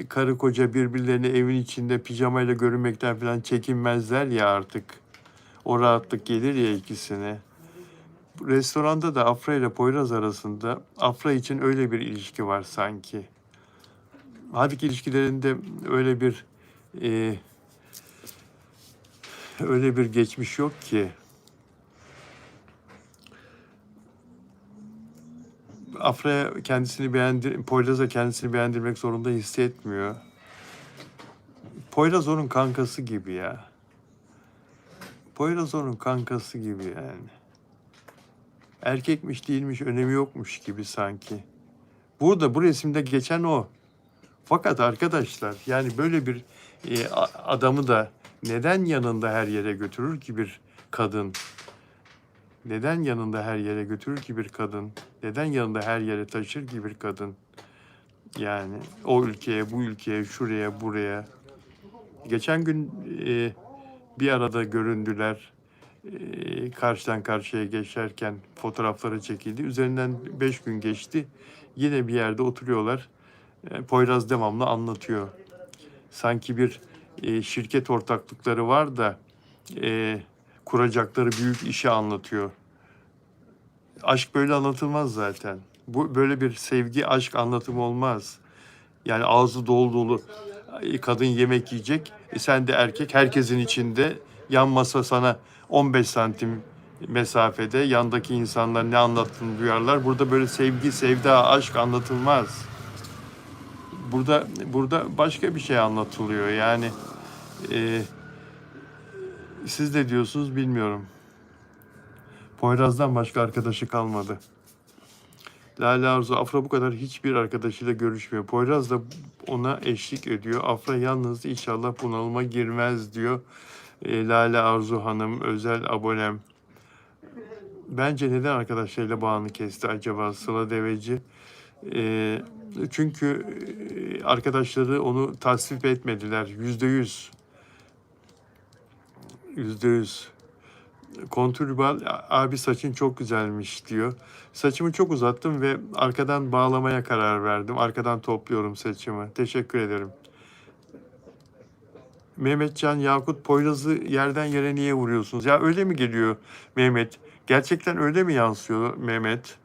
karı koca birbirlerini evin içinde pijamayla görünmekten falan çekinmezler ya artık. O rahatlık gelir ya ikisine. Restoranda da Afra ile Poyraz arasında Afra için öyle bir ilişki var sanki. Halbuki ilişkilerinde öyle bir geçmiş yok ki. Afra'ya Poyraz'a kendisini beğendirmek zorunda hissetmiyor. Poyraz onun kankası gibi ya. Poyraz onun kankası gibi yani. Erkekmiş değilmiş önemi yokmuş gibi sanki. Bu resimde geçen o. Fakat arkadaşlar yani böyle bir adamı da neden yanında her yere götürür ki bir kadın? Neden yanında her yere götürür ki bir kadın? Neden yanında her yere taşır ki bir kadın? Yani o ülkeye, bu ülkeye, şuraya, buraya. Geçen gün bir arada göründüler. Karşıdan karşıya geçerken fotoğrafları çekildi. Üzerinden 5 gün geçti. Yine bir yerde oturuyorlar. Poyraz devamlı anlatıyor. Sanki bir şirket ortaklıkları var da kuracakları büyük işi anlatıyor. Aşk böyle anlatılmaz zaten. Bu böyle bir sevgi, aşk anlatımı olmaz. Yani ağzı dolu dolu kadın yemek yiyecek. Sen de erkek, herkesin içinde yan masa sana 15 santim mesafede yandaki insanlar ne anlattığını duyarlar. Burada böyle sevgi, sevda, aşk anlatılmaz. Burada başka bir şey anlatılıyor. Yani siz de diyorsunuz bilmiyorum. Poyraz'dan başka arkadaşı kalmadı. Lale Arzu, Afra bu kadar hiçbir arkadaşıyla görüşmüyor. Poyraz da ona eşlik ediyor. Afra yalnız inşallah bunalıma girmez diyor. Lale Arzu Hanım, özel abonem. Bence neden arkadaşlarıyla bağını kesti acaba Sıla Deveci? Çünkü arkadaşları onu tasvip etmediler. %100. %100. Kontürbal abi saçın çok güzelmiş diyor. Saçımı çok uzattım ve arkadan bağlamaya karar verdim. Arkadan topluyorum saçımı. Teşekkür ederim. Mehmetcan Yakut, Poyraz'ı yerden yere niye vuruyorsunuz? Ya öyle mi geliyor Mehmet? Gerçekten öyle mi yansıyor Mehmet?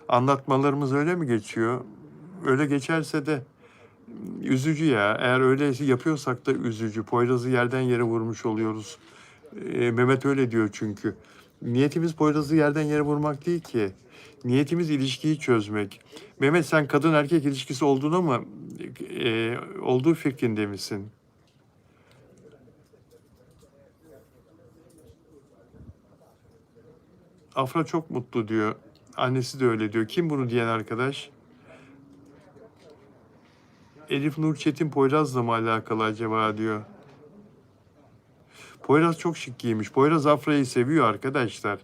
Anlatmalarımız öyle mi geçiyor? Öyle geçerse de üzücü ya. Eğer öyle yapıyorsak da üzücü. Poyraz'ı yerden yere vurmuş oluyoruz. Mehmet öyle diyor çünkü. Niyetimiz Poyraz'ı yerden yere vurmak değil ki. Niyetimiz ilişkiyi çözmek. Mehmet sen kadın erkek ilişkisi olduğuna mı olduğu fikrinde misin? Afra çok mutlu diyor. Annesi de öyle diyor. Kim bunu diyen arkadaş? Elif Nur Çetin Poyraz'la mı alakalı acaba diyor. Poyraz çok şık giymiş. Poyraz Afra'yı seviyor arkadaşlar.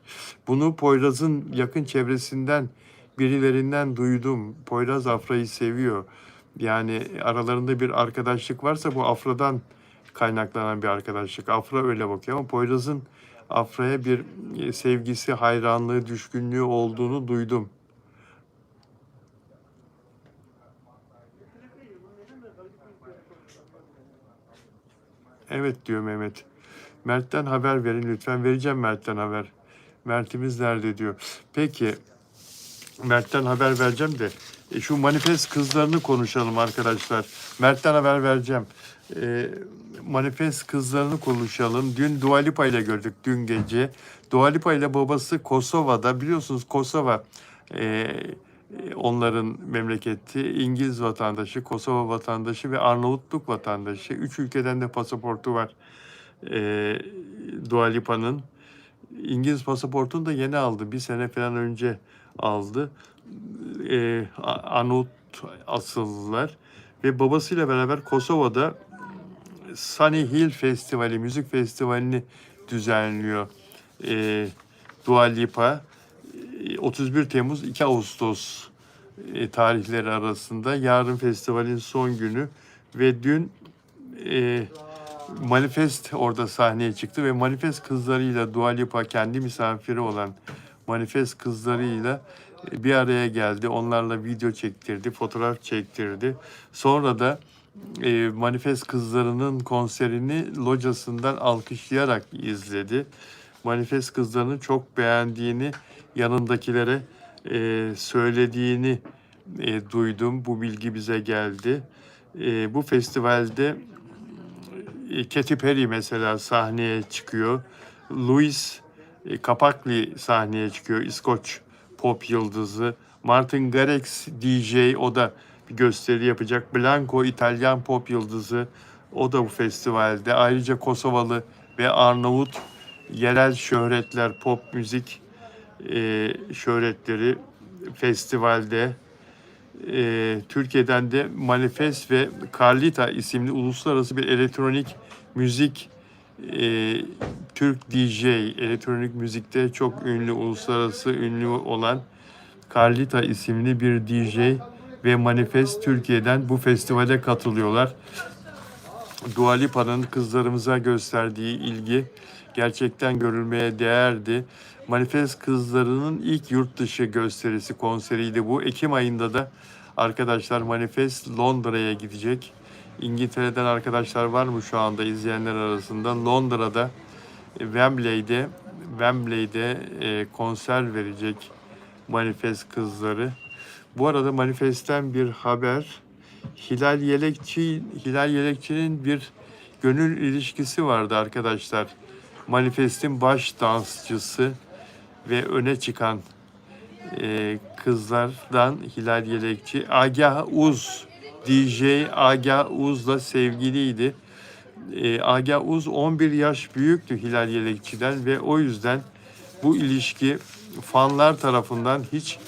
Bunu Poyraz'ın yakın çevresinden birilerinden duydum. Poyraz Afra'yı seviyor. Yani aralarında bir arkadaşlık varsa bu Afra'dan kaynaklanan bir arkadaşlık. Afra öyle bakıyor ama Poyraz'ın Afra'ya bir sevgisi, hayranlığı, düşkünlüğü olduğunu duydum. Evet diyor Mehmet. Mert'ten haber verin lütfen. Vereceğim Mert'ten haber. Mert'imiz nerede diyor. Peki Mert'ten haber vereceğim de şu manifest kızlarını konuşalım arkadaşlar. Mert'ten haber vereceğim. Manifest kızlarını konuşalım. Dün Dua Lipa ile gördük dün gece. Dua Lipa ile babası Kosova'da. Biliyorsunuz Kosova onların memleketi. İngiliz vatandaşı, Kosova vatandaşı ve Arnavutluk vatandaşı. 3 ülkeden de pasaportu var Dua Lipa'nın. İngiliz pasaportunu da yeni aldı. Bir sene falan önce aldı. Arnavut asıllılar. Ve babasıyla beraber Kosova'da Sunny Hill Festivali, müzik festivalini düzenliyor. Dua Lipa. 31 Temmuz 2 Ağustos tarihleri arasında. Yarın festivalin son günü ve dün Manifest orada sahneye çıktı ve Manifest kızlarıyla Dua Lipa kendi misafiri olan Manifest kızlarıyla bir araya geldi. Onlarla video çektirdi, fotoğraf çektirdi. Sonra da Manifest kızlarının konserini locasından alkışlayarak izledi. Manifest kızlarını çok beğendiğini, yanındakilere söylediğini duydum. Bu bilgi bize geldi. Bu festivalde Katy Perry mesela sahneye çıkıyor. Louis Capaldi sahneye çıkıyor. İskoç pop yıldızı. Martin Garrix DJ, o da bir gösteri yapacak. Blanco, İtalyan pop yıldızı, o da bu festivalde. Ayrıca Kosovalı ve Arnavut yerel şöhretler, pop müzik şöhretleri festivalde. Türkiye'den de Manifest ve Carlita isimli uluslararası bir elektronik müzik Türk DJ, elektronik müzikte çok ünlü, uluslararası ünlü olan Carlita isimli bir DJ ve Manifest Türkiye'den bu festivale katılıyorlar. Dua Lipa'nın kızlarımıza gösterdiği ilgi gerçekten görülmeye değerdi. Manifest kızlarının ilk yurt dışı gösterisi, konseriydi bu. Ekim ayında da arkadaşlar Manifest Londra'ya gidecek. İngiltere'den arkadaşlar var mı şu anda izleyenler arasında? Londra'da Wembley'de konser verecek Manifest kızları. Bu arada Manifest'ten bir haber. Hilal Yelekçi'nin bir gönül ilişkisi vardı arkadaşlar. Manifest'in baş dansçısı ve öne çıkan kızlardan Hilal Yelekçi. Agah Uz, DJ Agah Uz'la sevgiliydi. Agah Uz 11 yaş büyüktü Hilal Yelekçi'den ve o yüzden bu ilişki fanlar tarafından hiç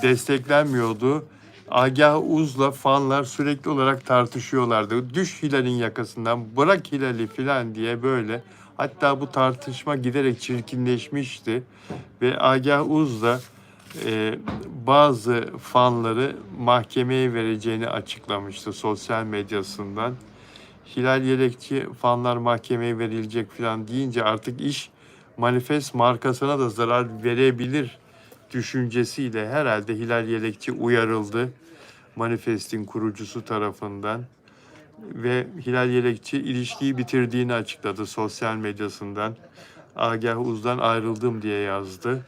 desteklenmiyordu. Agah Uz'la fanlar sürekli olarak tartışıyorlardı. Düş Hilal'in yakasından, bırak Hilal'i falan diye böyle. Hatta bu tartışma giderek çirkinleşmişti. Ve Agah Uz da bazı fanları mahkemeye vereceğini açıklamıştı sosyal medyasından. Hilal Yelekçi fanlar mahkemeye verilecek falan deyince artık iş Manifest markasına da zarar verebilir düşüncesiyle herhalde Hilal Yelekçi uyarıldı Manifest'in kurucusu tarafından ve Hilal Yelekçi ilişkiyi bitirdiğini açıkladı sosyal medyasından. Agah Uz'dan ayrıldım diye yazdı.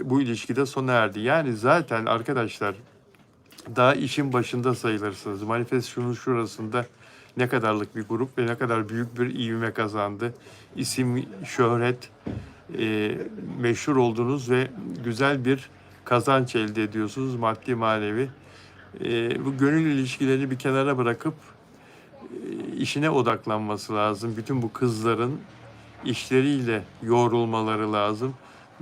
Bu ilişki de sona erdi. Yani zaten arkadaşlar daha işin başında sayılırsınız. Manifest şunun şurasında ne kadarlık bir grup ve ne kadar büyük bir ivme kazandı. İsim, şöhret, meşhur oldunuz ve güzel bir kazanç elde ediyorsunuz maddi manevi. Bu gönül ilişkilerini bir kenara bırakıp işine odaklanması lazım. Bütün bu kızların işleriyle yoğrulmaları lazım.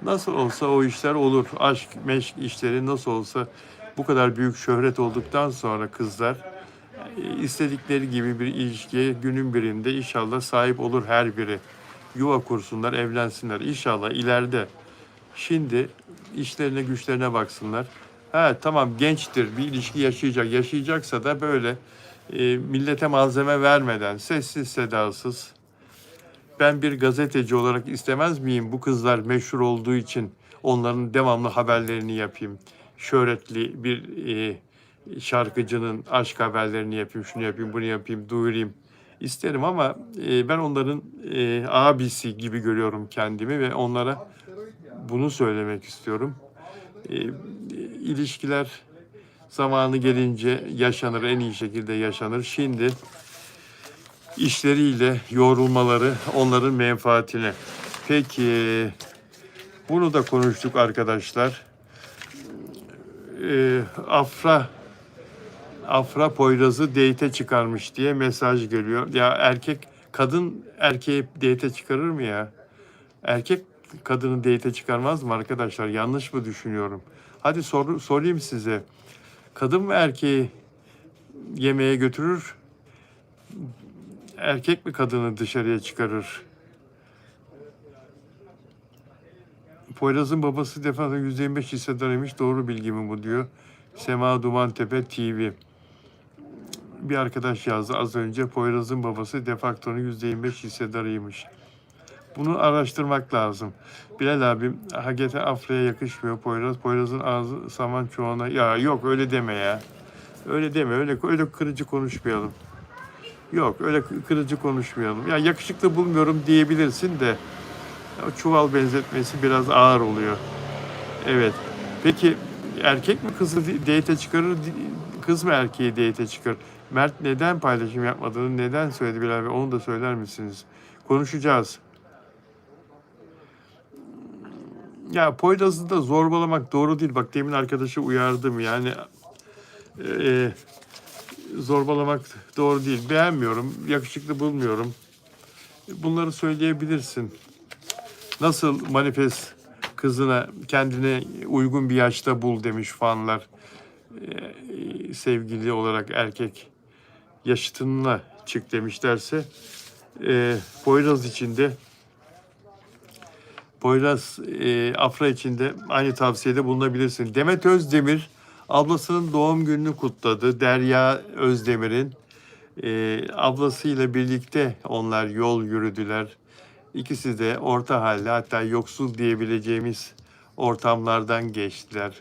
Nasıl olsa o işler olur. Aşk, meşk işleri nasıl olsa bu kadar büyük şöhret olduktan sonra kızlar istedikleri gibi bir ilişkiye günün birinde inşallah sahip olur her biri. Yuva kursunlar, evlensinler. İnşallah ileride. Şimdi işlerine güçlerine baksınlar. Ha tamam gençtir, bir ilişki yaşayacak. Yaşayacaksa da böyle millete malzeme vermeden, sessiz sedasız. Ben bir gazeteci olarak istemez miyim bu kızlar meşhur olduğu için onların devamlı haberlerini yapayım. Şöhretli bir şarkıcının aşk haberlerini yapayım, şunu yapayım, bunu yapayım, duyurayım isterim ama ben onların abisi gibi görüyorum kendimi ve onlara bunu söylemek istiyorum. İlişkiler zamanı gelince yaşanır, en iyi şekilde yaşanır. Şimdi işleriyle yoğrulmaları onların menfaatine. Peki, bunu da konuştuk arkadaşlar. Afra Poyraz'ı date'e çıkarmış diye mesaj geliyor. Ya kadın erkeği date'e çıkarır mı ya? Erkek kadını date'e çıkarmaz mı arkadaşlar? Yanlış mı düşünüyorum? Hadi sorayım size. Kadın mı erkeği yemeğe götürür? Erkek mi kadını dışarıya çıkarır? Poyraz'ın babası Defakto'nun %25 hissedarıymış. Doğru bilgi mi bu diyor. Sema Dumantepe TV. Bir arkadaş yazdı az önce. Poyraz'ın babası Defakto'nun %25 hissedarıymış. Bunu araştırmak lazım. Bilal abim, Hagete Afra'ya yakışmıyor Poyraz. Poyraz'ın ağzı saman çoğuna. Ya yok öyle deme ya. Öyle deme. Öyle kırıcı konuşmayalım. Yok öyle kırıcı konuşmayalım. Ya yakışıklı bulmuyorum diyebilirsin de çuval benzetmesi biraz ağır oluyor. Evet. Peki erkek mi kızı date'e çıkarır, kız mı erkeği date'e çıkarır? Mert neden paylaşım yapmadığını neden söyledi Bilal Bey? Onu da söyler misiniz? Konuşacağız. Ya Poyraz'ı da zorbalamak doğru değil. Bak demin arkadaşı uyardım. Yani e, zorbalamak doğru değil. Beğenmiyorum, yakışıklı bulmuyorum. Bunları söyleyebilirsin. Nasıl Manifest kızına kendine uygun bir yaşta bul demiş fanlar. Sevgili olarak erkek yaşıtınla çık demişlerse Poyraz için de Afra için de aynı tavsiyede bulunabilirsin. Demet Özdemir ablasının doğum gününü kutladı. Derya Özdemir'in ablasıyla birlikte onlar yol yürüdüler. İkisi de orta halde, hatta yoksul diyebileceğimiz ortamlardan geçtiler.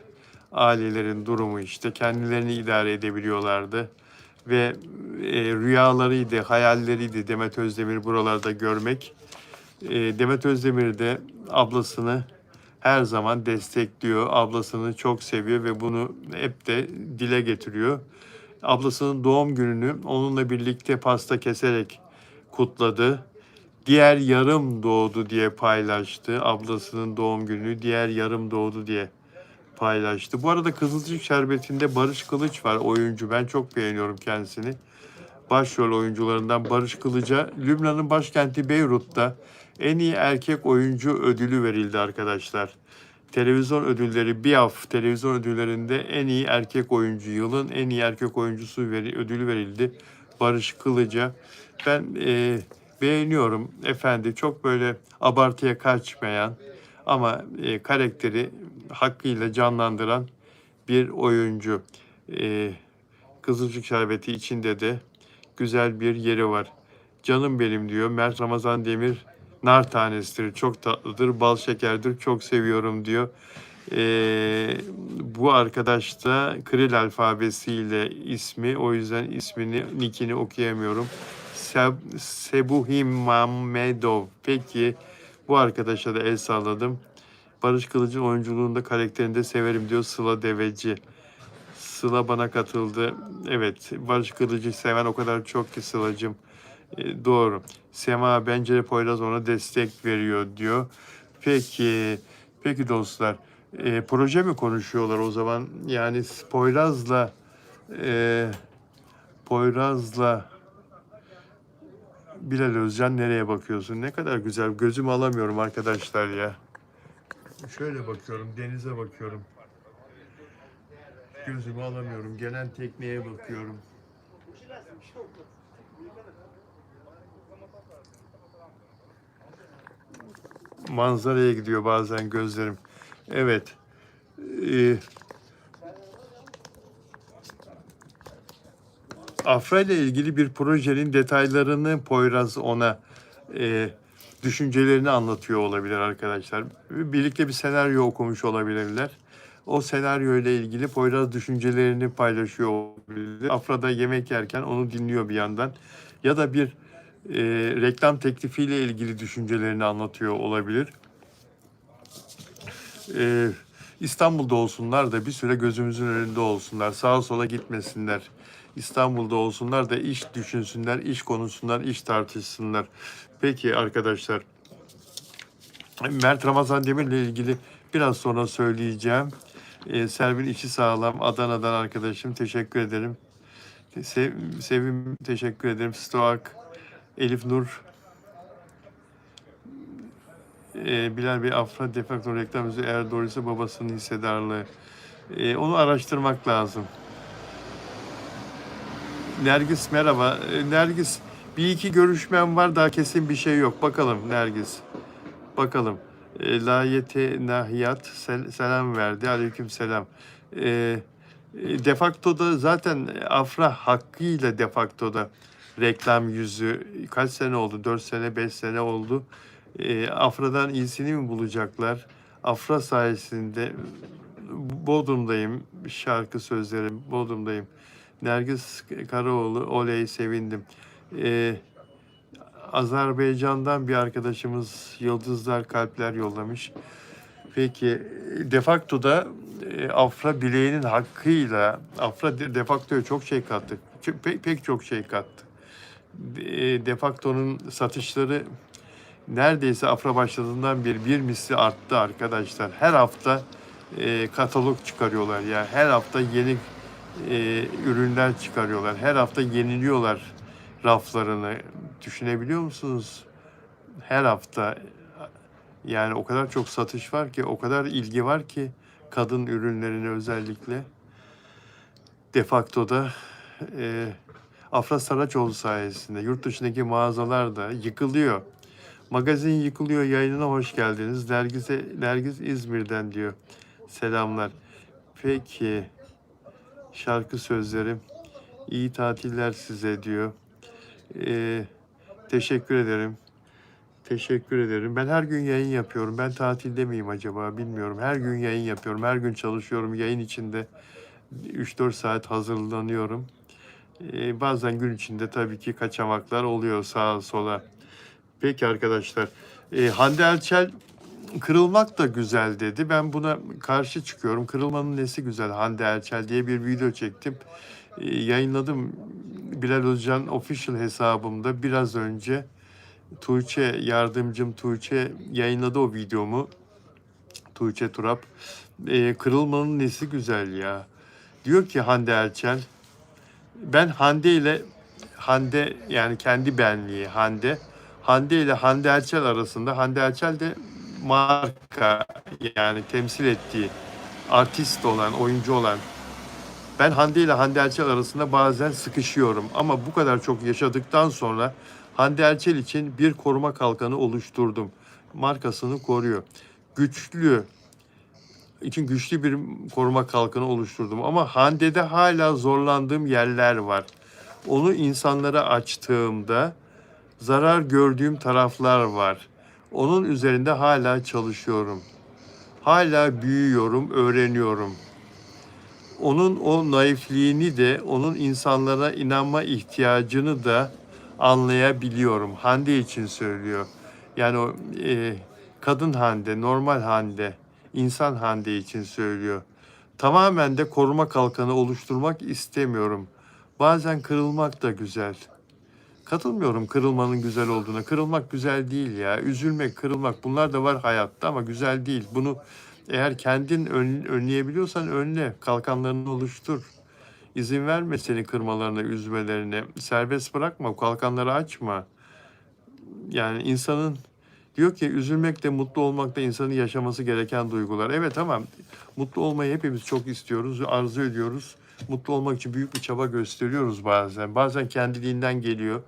Ailelerin durumu işte, kendilerini idare edebiliyorlardı. Ve rüyalarıydı, hayalleriydi Demet Özdemir buralarda görmek. Demet Özdemir de ablasını her zaman destekliyor. Ablasını çok seviyor ve bunu hep de dile getiriyor. Ablasının doğum gününü onunla birlikte pasta keserek kutladı. Diğer yarım doğdu diye paylaştı. Ablasının doğum günü diğer yarım doğdu diye paylaştı. Bu arada Kızılcık Şerbeti'nde Barış Kılıç var, oyuncu. Ben çok beğeniyorum kendisini. Başrol oyuncularından Barış Kılıç'a Lübnan'ın başkenti Beyrut'ta en iyi erkek oyuncu ödülü verildi arkadaşlar. Televizyon ödülleri, BİAF televizyon ödüllerinde en iyi erkek oyuncu, yılın en iyi erkek oyuncusu ödülü verildi Barış Kılıç'a. Ben beğeniyorum efendi, çok böyle abartıya kaçmayan ama karakteri hakkıyla canlandıran bir oyuncu. Kızılcık Şerbeti içinde de güzel bir yeri var. Canım benim diyor Mert Ramazan Demir, nar tanesidir, çok tatlıdır, bal şekerdir, çok seviyorum diyor. Bu arkadaş da Kiril alfabesiyle ismi, o yüzden nickini okuyamıyorum. Sebuhim Mamedov. Peki bu arkadaşa da el salladım. Barış Kılıç'ın oyunculuğunda karakterini de severim diyor Sıla Deveci. Sıla bana katıldı. Evet, Barış Kılıç'ı seven o kadar çok ki Sıla'cığım. Doğru. Sema bence de Poyraz ona destek veriyor diyor. Peki, peki dostlar. Proje mi konuşuyorlar o zaman? Yani e, Poyraz'la Bilal Özcan nereye bakıyorsun? Ne kadar güzel. Gözümü alamıyorum arkadaşlar ya. Şöyle bakıyorum, denize bakıyorum. Gözümü alamıyorum. Gelen tekneye bakıyorum. Manzaraya gidiyor bazen gözlerim. Evet. Ee, Afra ile ilgili bir projenin detaylarını Poyraz ona düşüncelerini anlatıyor olabilir arkadaşlar. Birlikte bir senaryo okumuş olabilirler. O senaryo ile ilgili Poyraz düşüncelerini paylaşıyor olabilir. Afra da yemek yerken onu dinliyor bir yandan. Ya da bir reklam teklifiyle ilgili düşüncelerini anlatıyor olabilir. İstanbul'da olsunlar da bir süre gözümüzün önünde olsunlar. Sağa sola gitmesinler. İstanbul'da olsunlar da iş düşünsünler, iş konuşsunlar, iş tartışsınlar. Peki arkadaşlar, Mert Ramazan Demir'le ilgili biraz sonra söyleyeceğim. Selvin içi sağlam, Adana'dan arkadaşım, teşekkür ederim. Sevim teşekkür ederim. Stoak, Elif Nur, Bilal Bey, Afra defakto reklam yüzü eğer doğruysa babasının hissedarlığı. Onu araştırmak lazım. Nergis merhaba. Nergis, bir iki görüşmem var, daha kesin bir şey yok. Bakalım Nergis. Bakalım. Layete Nahiyat selam verdi. Aleyküm selam. Defakto'da zaten Afra hakkıyla Defakto'da reklam yüzü kaç sene oldu? 4 sene, 5 sene oldu. Afra'dan iyisini mi bulacaklar? Afra sayesinde Bodrum'dayım. Şarkı sözlerim Bodrum'dayım. Nergis Karaoğlu, oley sevindim. Azerbaycan'dan bir arkadaşımız yıldızlar, kalpler yollamış. Peki Defakto'da Afra bileğinin hakkıyla, Afra Defakto'ya çok şey kattı. Pek çok şey kattı. Defakto'nun satışları neredeyse Afra başladığından beri bir misli arttı arkadaşlar. Her hafta katalog çıkarıyorlar ya. Her hafta yeni ürünler çıkarıyorlar. Her hafta yeniliyorlar raflarını. Düşünebiliyor musunuz? Her hafta yani o kadar çok satış var ki, o kadar ilgi var ki kadın ürünlerine özellikle. Defakto'da Afra Saraçoğlu sayesinde yurt dışındaki mağazalar da yıkılıyor. Magazin yıkılıyor, yayınına hoş geldiniz. Nergis İzmir'den diyor. Selamlar. Peki, şarkı sözleri. İyi tatiller size diyor. Teşekkür ederim. Teşekkür ederim. Ben her gün yayın yapıyorum. Ben tatilde miyim acaba bilmiyorum. Her gün yayın yapıyorum. Her gün çalışıyorum. Yayın içinde 3-4 saat hazırlanıyorum. Bazen gün içinde tabii ki kaçamaklar oluyor sağa sola. Peki arkadaşlar. Hande Erçel kırılmak da güzel dedi. Ben buna karşı çıkıyorum. Kırılmanın nesi güzel Hande Erçel diye bir video çektim. Yayınladım Bilal Özcan official hesabımda biraz önce. Tuğçe, yardımcım Tuğçe yayınladı o videomu. Tuğçe Turap. Kırılmanın nesi güzel ya. Diyor ki Hande Erçel, ben Hande yani kendi benliği Hande ile Hande Erçel arasında, Hande Erçel de marka yani temsil ettiği artist olan, oyuncu olan. Ben Hande ile Hande Erçel arasında bazen sıkışıyorum ama bu kadar çok yaşadıktan sonra Hande Erçel için bir koruma kalkanı oluşturdum. Markasını koruyor. Güçlü bir koruma kalkanı oluşturdum. Ama Hande'de hala zorlandığım yerler var. Onu insanlara açtığımda zarar gördüğüm taraflar var. Onun üzerinde hala çalışıyorum. Hala büyüyorum, öğreniyorum. Onun o naifliğini de, onun insanlara inanma ihtiyacını da anlayabiliyorum. Hande için söylüyor. Yani o kadın Hande, normal Hande, insan Hande için söylüyor. Tamamen de koruma kalkanı oluşturmak istemiyorum. Bazen kırılmak da güzel. Katılmıyorum kırılmanın güzel olduğuna. Kırılmak güzel değil ya. Üzülmek, kırılmak bunlar da var hayatta ama güzel değil. Bunu eğer kendin önleyebiliyorsan önle. Kalkanlarını oluştur. İzin verme seni kırmalarına, üzmelerine. Serbest bırakma, kalkanları açma. Yani insanın diyor ki üzülmek de mutlu olmak da insanın yaşaması gereken duygular. Evet ama mutlu olmayı hepimiz çok istiyoruz, arzu ediyoruz. Mutlu olmak için büyük bir çaba gösteriyoruz bazen. Bazen kendiliğinden geliyor.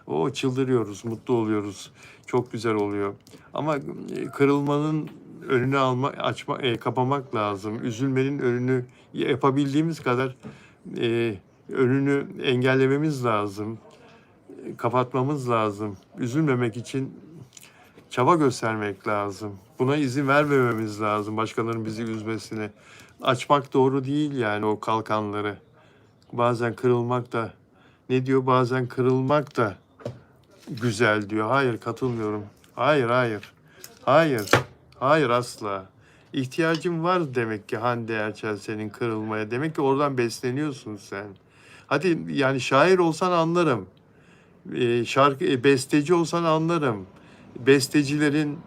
O çıldırıyoruz, mutlu oluyoruz. Çok güzel oluyor. Ama kırılmanın önünü kapamak lazım. Üzülmenin önünü yapabildiğimiz kadar önünü engellememiz lazım. Kapatmamız lazım. Üzülmemek için çaba göstermek lazım. Buna izin vermememiz lazım başkalarının bizi üzmesine. Açmak doğru değil yani o kalkanları. Bazen kırılmak da ne diyor? Bazen kırılmak da güzel diyor. Hayır katılmıyorum. Hayır, hayır. Hayır. Hayır asla. İhtiyacın var demek ki Hande Erçel senin kırılmaya. Demek ki oradan besleniyorsun sen. Hadi yani şair olsan anlarım. Besteci olsan anlarım. Bestecilerin,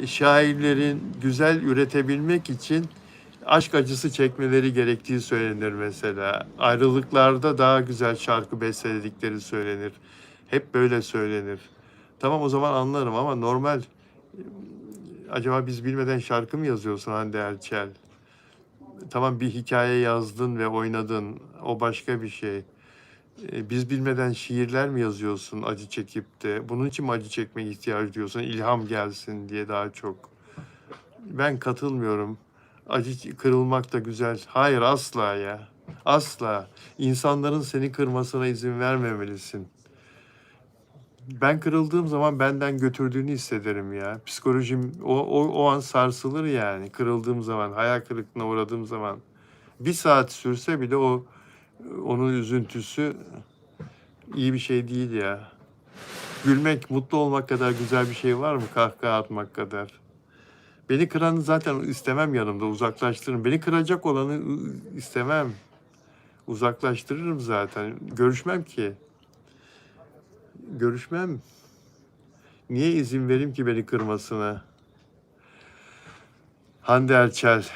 şairlerin güzel üretebilmek için aşk acısı çekmeleri gerektiği söylenir mesela. Ayrılıklarda daha güzel şarkı besteledikleri söylenir. Hep böyle söylenir. Tamam o zaman anlarım ama normal acaba biz bilmeden şarkı mı yazıyorsun Hande Erçel? Tamam bir hikaye yazdın ve oynadın. O başka bir şey. Biz bilmeden şiirler mi yazıyorsun acı çekip de? Bunun için mi acı çekmeye ihtiyaç duyuyorsun? İlham gelsin diye daha çok. Ben katılmıyorum. Kırılmak da güzel. Hayır asla ya. Asla. İnsanların seni kırmasına izin vermemelisin. Ben kırıldığım zaman benden götürdüğünü hissederim ya. Psikolojim o an sarsılır yani. Kırıldığım zaman, hayal kırıklığına uğradığım zaman. Bir saat sürse bile onun üzüntüsü iyi bir şey değil ya. Gülmek, mutlu olmak kadar güzel bir şey var mı? Kahkaha atmak kadar. Beni kıranı zaten istemem yanımda, uzaklaştırırım. Beni kıracak olanı istemem. Uzaklaştırırım zaten. Görüşmem ki. Görüşmem. Niye izin vereyim ki beni kırmasına? Hande Erçel.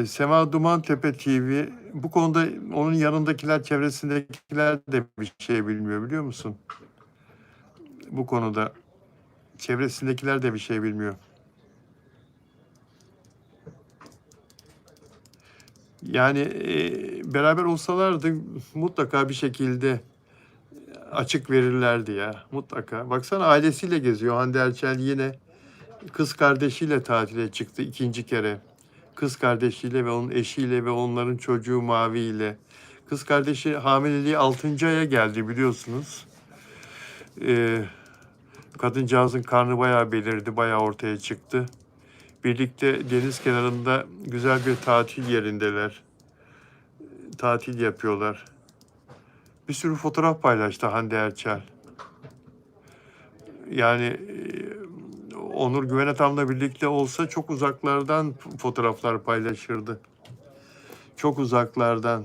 Sema Dumantepe TV. Bu konuda onun yanındakiler, çevresindekiler de bir şey bilmiyor, biliyor musun? Bu konuda çevresindekiler de bir şey bilmiyor. Yani beraber olsalardı mutlaka bir şekilde açık verirlerdi ya. Mutlaka. Baksana, ailesiyle geziyor. Hande Erçel yine kız kardeşiyle tatile çıktı ikinci kere. Kız kardeşiyle ve onun eşiyle ve onların çocuğu Mavi ile. Kız kardeşi hamileliği 6. aya geldi, biliyorsunuz. Kadıncağızın karnı bayağı belirdi, bayağı ortaya çıktı. Birlikte deniz kenarında güzel bir tatil yerindeler. Tatil yapıyorlar. Bir sürü fotoğraf paylaştı Hande Erçel. Yani Onur Güvenatam'la birlikte olsa çok uzaklardan fotoğraflar paylaşırdı. Çok uzaklardan,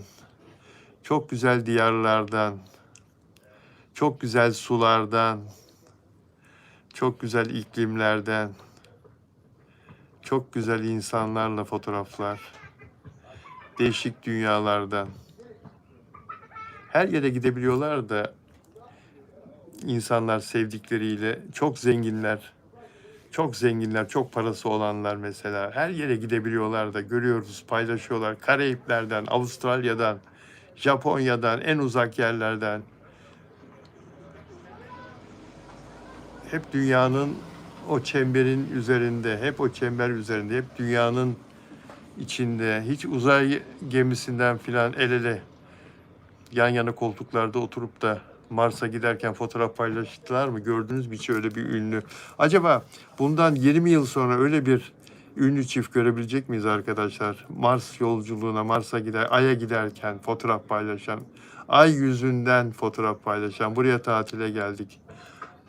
çok güzel diyarlardan, çok güzel sulardan, çok güzel iklimlerden, çok güzel insanlarla fotoğraflar, değişik dünyalardan. Her yere gidebiliyorlar da insanlar sevdikleriyle, çok zenginler, çok zenginler, çok parası olanlar mesela. Her yere gidebiliyorlar da görüyoruz, paylaşıyorlar. Karayipler'den, Avustralya'dan, Japonya'dan, en uzak yerlerden. Hep dünyanın o çemberin üzerinde, hep o çember üzerinde, hep dünyanın içinde. Hiç uzay gemisinden filan el ele, yan yana koltuklarda oturup da Mars'a giderken fotoğraf paylaştılar mı? Gördünüz mü hiç öyle bir ünlü? Acaba bundan 20 yıl sonra öyle bir ünlü çift görebilecek miyiz arkadaşlar? Mars yolculuğuna, Mars'a gider, Ay'a giderken fotoğraf paylaşan, Ay yüzünden fotoğraf paylaşan, buraya tatile geldik.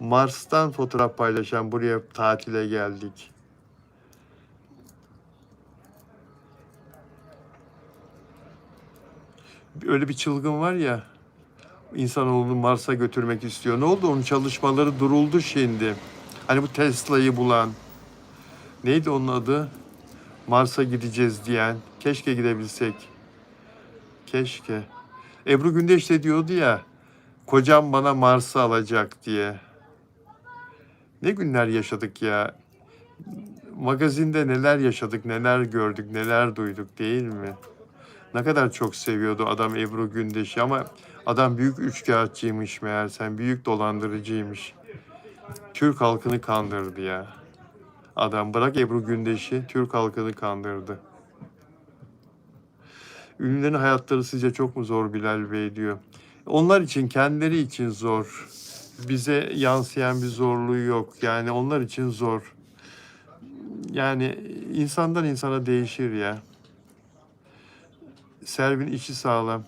Mars'tan fotoğraf paylaşan, buraya tatile geldik. Öyle bir çılgın var ya, insanoğlunu Mars'a götürmek istiyor. Ne oldu? Onun çalışmaları duruldu şimdi. Hani bu Tesla'yı bulan, neydi onun adı? Mars'a gideceğiz diyen. Keşke gidebilsek. Keşke. Ebru Gündeş de diyordu ya, kocam bana Mars'ı alacak diye. Ne günler yaşadık ya. Magazinde neler yaşadık, neler gördük, neler duyduk, değil mi? Ne kadar çok seviyordu adam Ebru Gündeş'i, ama adam büyük üçkağıtçıymış meğersem, büyük dolandırıcıymış. Türk halkını kandırdı ya. Adam, bırak Ebru Gündeş'i, Türk halkını kandırdı. Ünlülerin hayatları sizce çok mu zor Bilal Bey diyor. Onlar için, kendileri için zor. Bize yansıyan bir zorluğu yok. Yani onlar için zor. Yani insandan insana değişir ya. Servin içi sağlam.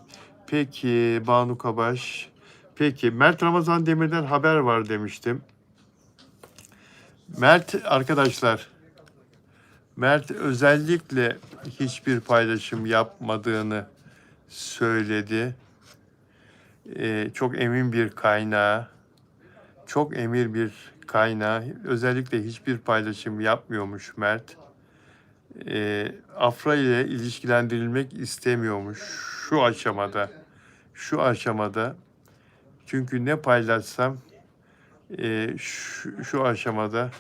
Peki Banu Kabaş. Peki Mert Ramazan Demir'den haber var demiştim. Mert arkadaşlar, Mert özellikle hiçbir paylaşım yapmadığını söyledi. Çok emin bir kaynağı, çok emin bir kaynağı, özellikle hiçbir paylaşım yapmıyormuş Mert. Afra ile ilişkilendirilmek istemiyormuş şu aşamada. Şu aşamada. Çünkü ne paylaşsam şu aşamada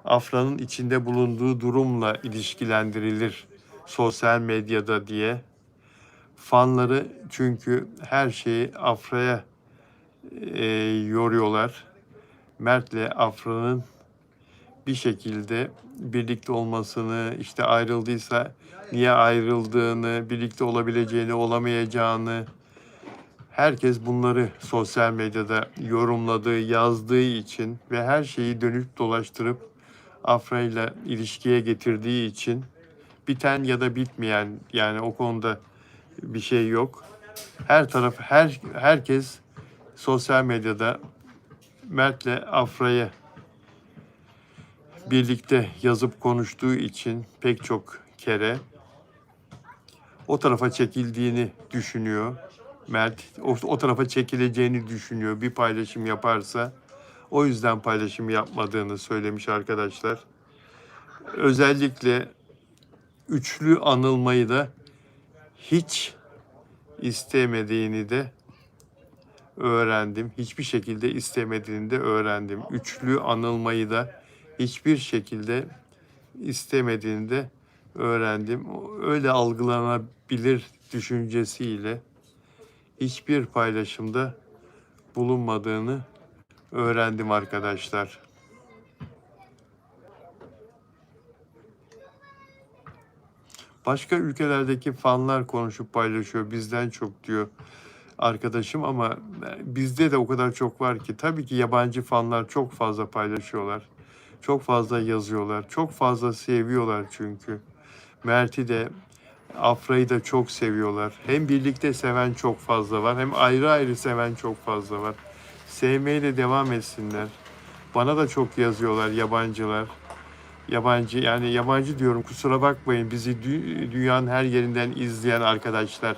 Afra'nın içinde bulunduğu durumla ilişkilendirilir sosyal medyada diye. Fanları çünkü her şeyi Afra'ya yoruyorlar. Mert'le Afra'nın bir şekilde birlikte olmasını, işte ayrıldıysa niye ayrıldığını, birlikte olabileceğini, olamayacağını, herkes bunları sosyal medyada yorumladığı, yazdığı için ve her şeyi dönüp dolaştırıp Afra ile ilişkiye getirdiği için biten ya da bitmeyen, yani o konuda bir şey yok. Her taraf, herkes sosyal medyada Mert'le Afra'yı birlikte yazıp konuştuğu için pek çok kere o tarafa çekildiğini düşünüyor. Mert o tarafa çekileceğini düşünüyor bir paylaşım yaparsa. O yüzden paylaşım yapmadığını söylemiş arkadaşlar. Özellikle üçlü anılmayı da hiç istemediğini de öğrendim. Hiçbir şekilde istemediğini de öğrendim. Üçlü anılmayı da hiçbir şekilde istemediğini de öğrendim. Öyle algılanabilir düşüncesiyle hiçbir paylaşımda bulunmadığını öğrendim arkadaşlar. Başka ülkelerdeki fanlar konuşup paylaşıyor. Bizden çok diyor arkadaşım ama bizde de o kadar çok var ki. Tabii ki yabancı fanlar çok fazla paylaşıyorlar. Çok fazla yazıyorlar. Çok fazla seviyorlar çünkü. Mert'i de Afra'yı da çok seviyorlar. Hem birlikte seven çok fazla var. Hem ayrı ayrı seven çok fazla var. Sevmeye de devam etsinler. Bana da çok yazıyorlar yabancılar. Yabancı yani yabancı diyorum kusura bakmayın bizi dünyanın her yerinden izleyen arkadaşlar.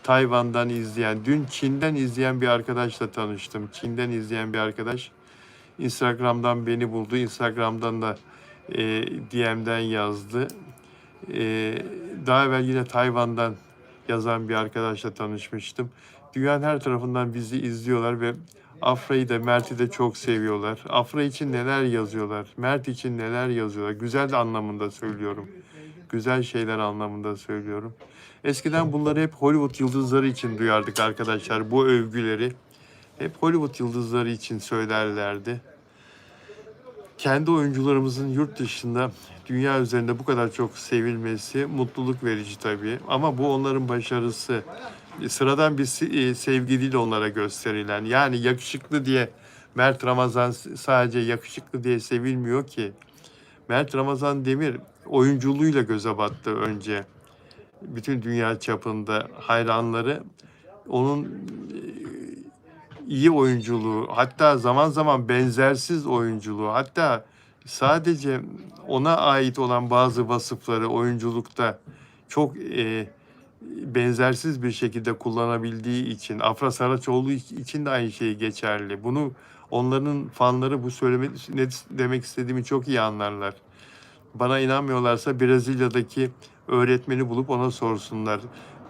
Tayvan'dan izleyen, dün Çin'den izleyen bir arkadaşla tanıştım. Çin'den izleyen bir arkadaş Instagram'dan beni buldu. Instagram'dan da DM'den yazdı. Daha evvel yine Tayvan'dan yazan bir arkadaşla tanışmıştım. Dünyanın her tarafından bizi izliyorlar ve Afra'yı da Mert'i de çok seviyorlar. Afra için neler yazıyorlar, Mert için neler yazıyorlar. Güzel anlamında söylüyorum. Güzel şeyler anlamında söylüyorum. Eskiden bunları hep Hollywood yıldızları için duyardık arkadaşlar. Bu övgüleri hep Hollywood yıldızları için söylerlerdi. Kendi oyuncularımızın yurt dışında, dünya üzerinde bu kadar çok sevilmesi mutluluk verici tabii. Ama bu onların başarısı. Sıradan bir sevgi değil onlara gösterilen. Yani yakışıklı diye Mert Ramazan sadece yakışıklı diye sevilmiyor ki. Mert Ramazan Demir oyunculuğuyla göze battı önce. Bütün dünya çapında hayranları onun iyi oyunculuğu, hatta zaman zaman benzersiz oyunculuğu, hatta sadece ona ait olan bazı vasıfları oyunculukta çok benzersiz bir şekilde kullanabildiği için, Afra Saraçoğlu için de aynı şey geçerli. Bunu onların fanları bu ne demek istediğimi çok iyi anlarlar. Bana inanmıyorlarsa Brezilya'daki öğretmeni bulup ona sorsunlar.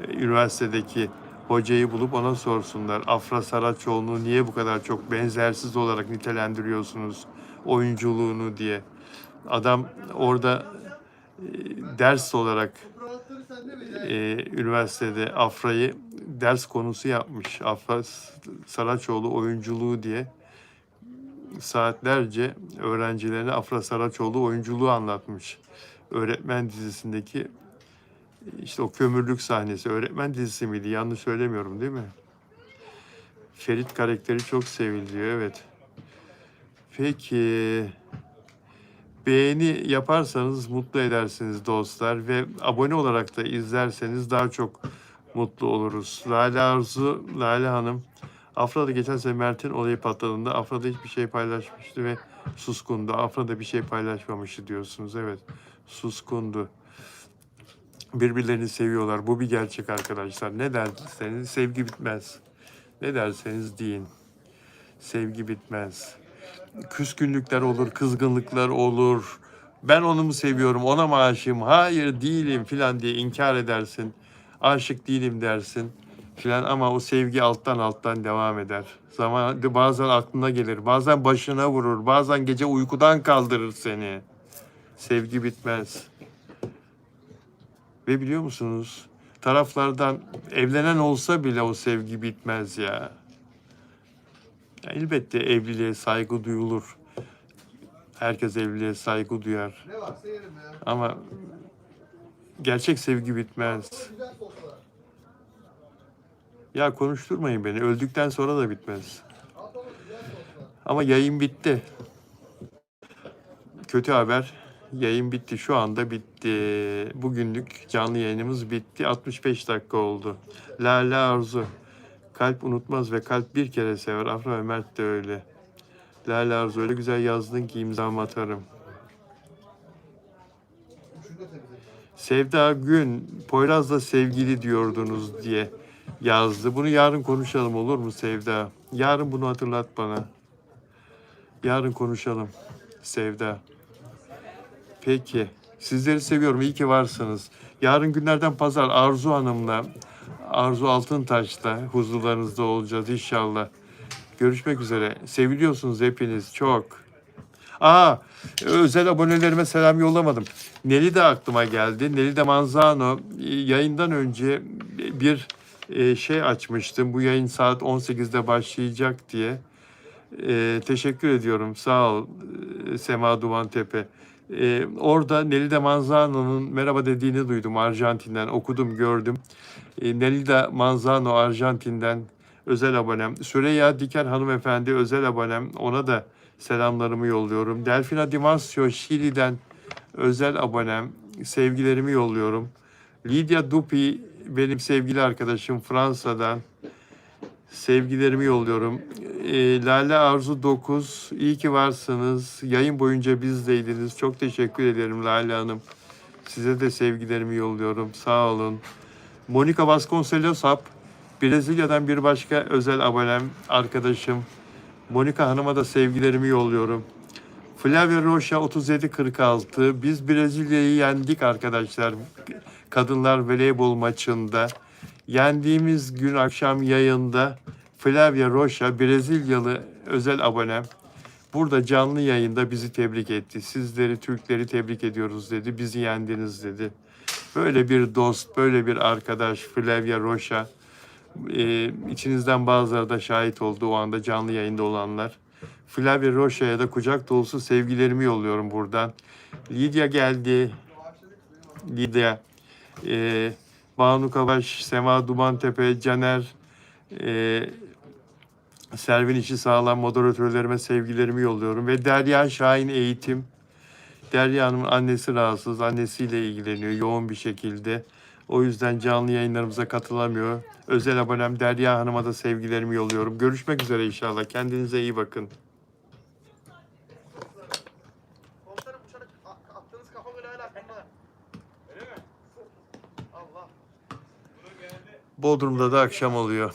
Üniversitedeki hocayı bulup ona sorsunlar. Afra Saraçoğlu'nu niye bu kadar çok benzersiz olarak nitelendiriyorsunuz oyunculuğunu diye. Adam orada ders olarak üniversitede Afra'yı ders konusu yapmış. Afra Saraçoğlu oyunculuğu diye saatlerce öğrencilerine Afra Saraçoğlu oyunculuğu anlatmış. Öğretmen dizisindeki işte o kömürlük sahnesi. Öğretmen dizisi miydi? Yanlış söylemiyorum değil mi? Ferit karakteri çok seviliyor, evet. Peki, beğeni yaparsanız mutlu edersiniz dostlar ve abone olarak da izlerseniz daha çok mutlu oluruz. Lale Hanım, Afra'da geçen sene Mert'in olayı patladığında Afra'da hiçbir şey paylaşmıştı ve suskundu. Afra'da bir şey paylaşmamıştı diyorsunuz. Evet, suskundu. Birbirlerini seviyorlar. Bu bir gerçek arkadaşlar. Ne derseniz sevgi bitmez. Ne derseniz deyin. Sevgi bitmez. Küskünlükler olur, kızgınlıklar olur. Ben onu mu seviyorum, ona mı aşığım? Hayır değilim filan diye inkar edersin. Aşık değilim dersin filan ama o sevgi alttan devam eder. Bazen aklına gelir, bazen başına vurur, bazen gece uykudan kaldırır seni. Sevgi bitmez. Ve biliyor musunuz? Taraflardan evlenen olsa bile o sevgi bitmez ya. Elbette evliliğe saygı duyulur. Herkes evliliğe saygı duyar. Ama gerçek sevgi bitmez. Ya konuşturmayın beni. Öldükten sonra da bitmez. Ama yayın bitti. Kötü haber. Yayın bitti. Şu anda bitti. Bugünlük canlı yayınımız bitti. 65 dakika oldu. Lale Arzu. Kalp unutmaz ve kalp bir kere sever. Afra ve Mert de öyle. Lale Arzu öyle güzel yazdın ki imzamı atarım. Sevda Gün, Poyraz'la sevgili diyordunuz diye yazdı. Bunu yarın konuşalım, olur mu Sevda? Yarın bunu hatırlat bana. Yarın konuşalım Sevda. Peki. Sizleri seviyorum. İyi ki varsınız. Yarın günlerden pazar Arzu Hanım'la, Arzu Altıntaş'la huzurlarınızda olacağız inşallah. Görüşmek üzere. Seviliyorsunuz hepiniz çok. Aa, özel abonelerime selam yollamadım. Neli de aklıma geldi. Neli de Manzano yayından önce bir şey açmıştım. Bu yayın saat 18'de başlayacak diye. Teşekkür ediyorum. Sağ ol Sema Dumantepe. Orada Nelida Manzano'nun merhaba dediğini duydum Arjantin'den. Okudum, gördüm. Nelida Manzano Arjantin'den özel abonem. Süreyya Diker hanımefendi özel abonem. Ona da selamlarımı yolluyorum. Delfina Dimasio Şili'den özel abonem. Sevgilerimi yolluyorum. Lydia Dupi benim sevgili arkadaşım Fransa'dan. Sevgilerimi yolluyorum. Lale Arzu 9, iyi ki varsınız. Yayın boyunca bizdeydiniz. Çok teşekkür ederim Lale Hanım. Size de sevgilerimi yolluyorum. Sağ olun. Monica Vasconcelos Hap, Brezilya'dan bir başka özel abonem, arkadaşım. Monica Hanım'a da sevgilerimi yolluyorum. Flavia Rocha 3746. Biz Brezilya'yı yendik arkadaşlar. Kadınlar voleybol maçında. Yendiğimiz gün akşam yayında Flavia Rocha, Brezilyalı özel abonem, burada canlı yayında bizi tebrik etti. Sizleri, Türkleri tebrik ediyoruz dedi. Bizi yendiniz dedi. Böyle bir dost, böyle bir arkadaş Flavia Rocha. İçinizden bazıları da şahit oldu o anda canlı yayında olanlar. Flavia Rocha'ya da kucak dolusu sevgilerimi yolluyorum buradan. Lidya geldi. Lidya. Banu Kavaş, Sema Dumantepe, Caner, Servin İşi Sağlam moderatörlerime sevgilerimi yolluyorum. Ve Derya Şahin Eğitim. Derya Hanım'ın annesi rahatsız, annesiyle ilgileniyor yoğun bir şekilde. O yüzden canlı yayınlarımıza katılamıyor. Özel abonem Derya Hanım'a da sevgilerimi yolluyorum. Görüşmek üzere inşallah. Kendinize iyi bakın. Komutanım uçarak attığınız kafa böyle hala aklımda. Öyle mi? Allah. Bodrum'da da akşam oluyor.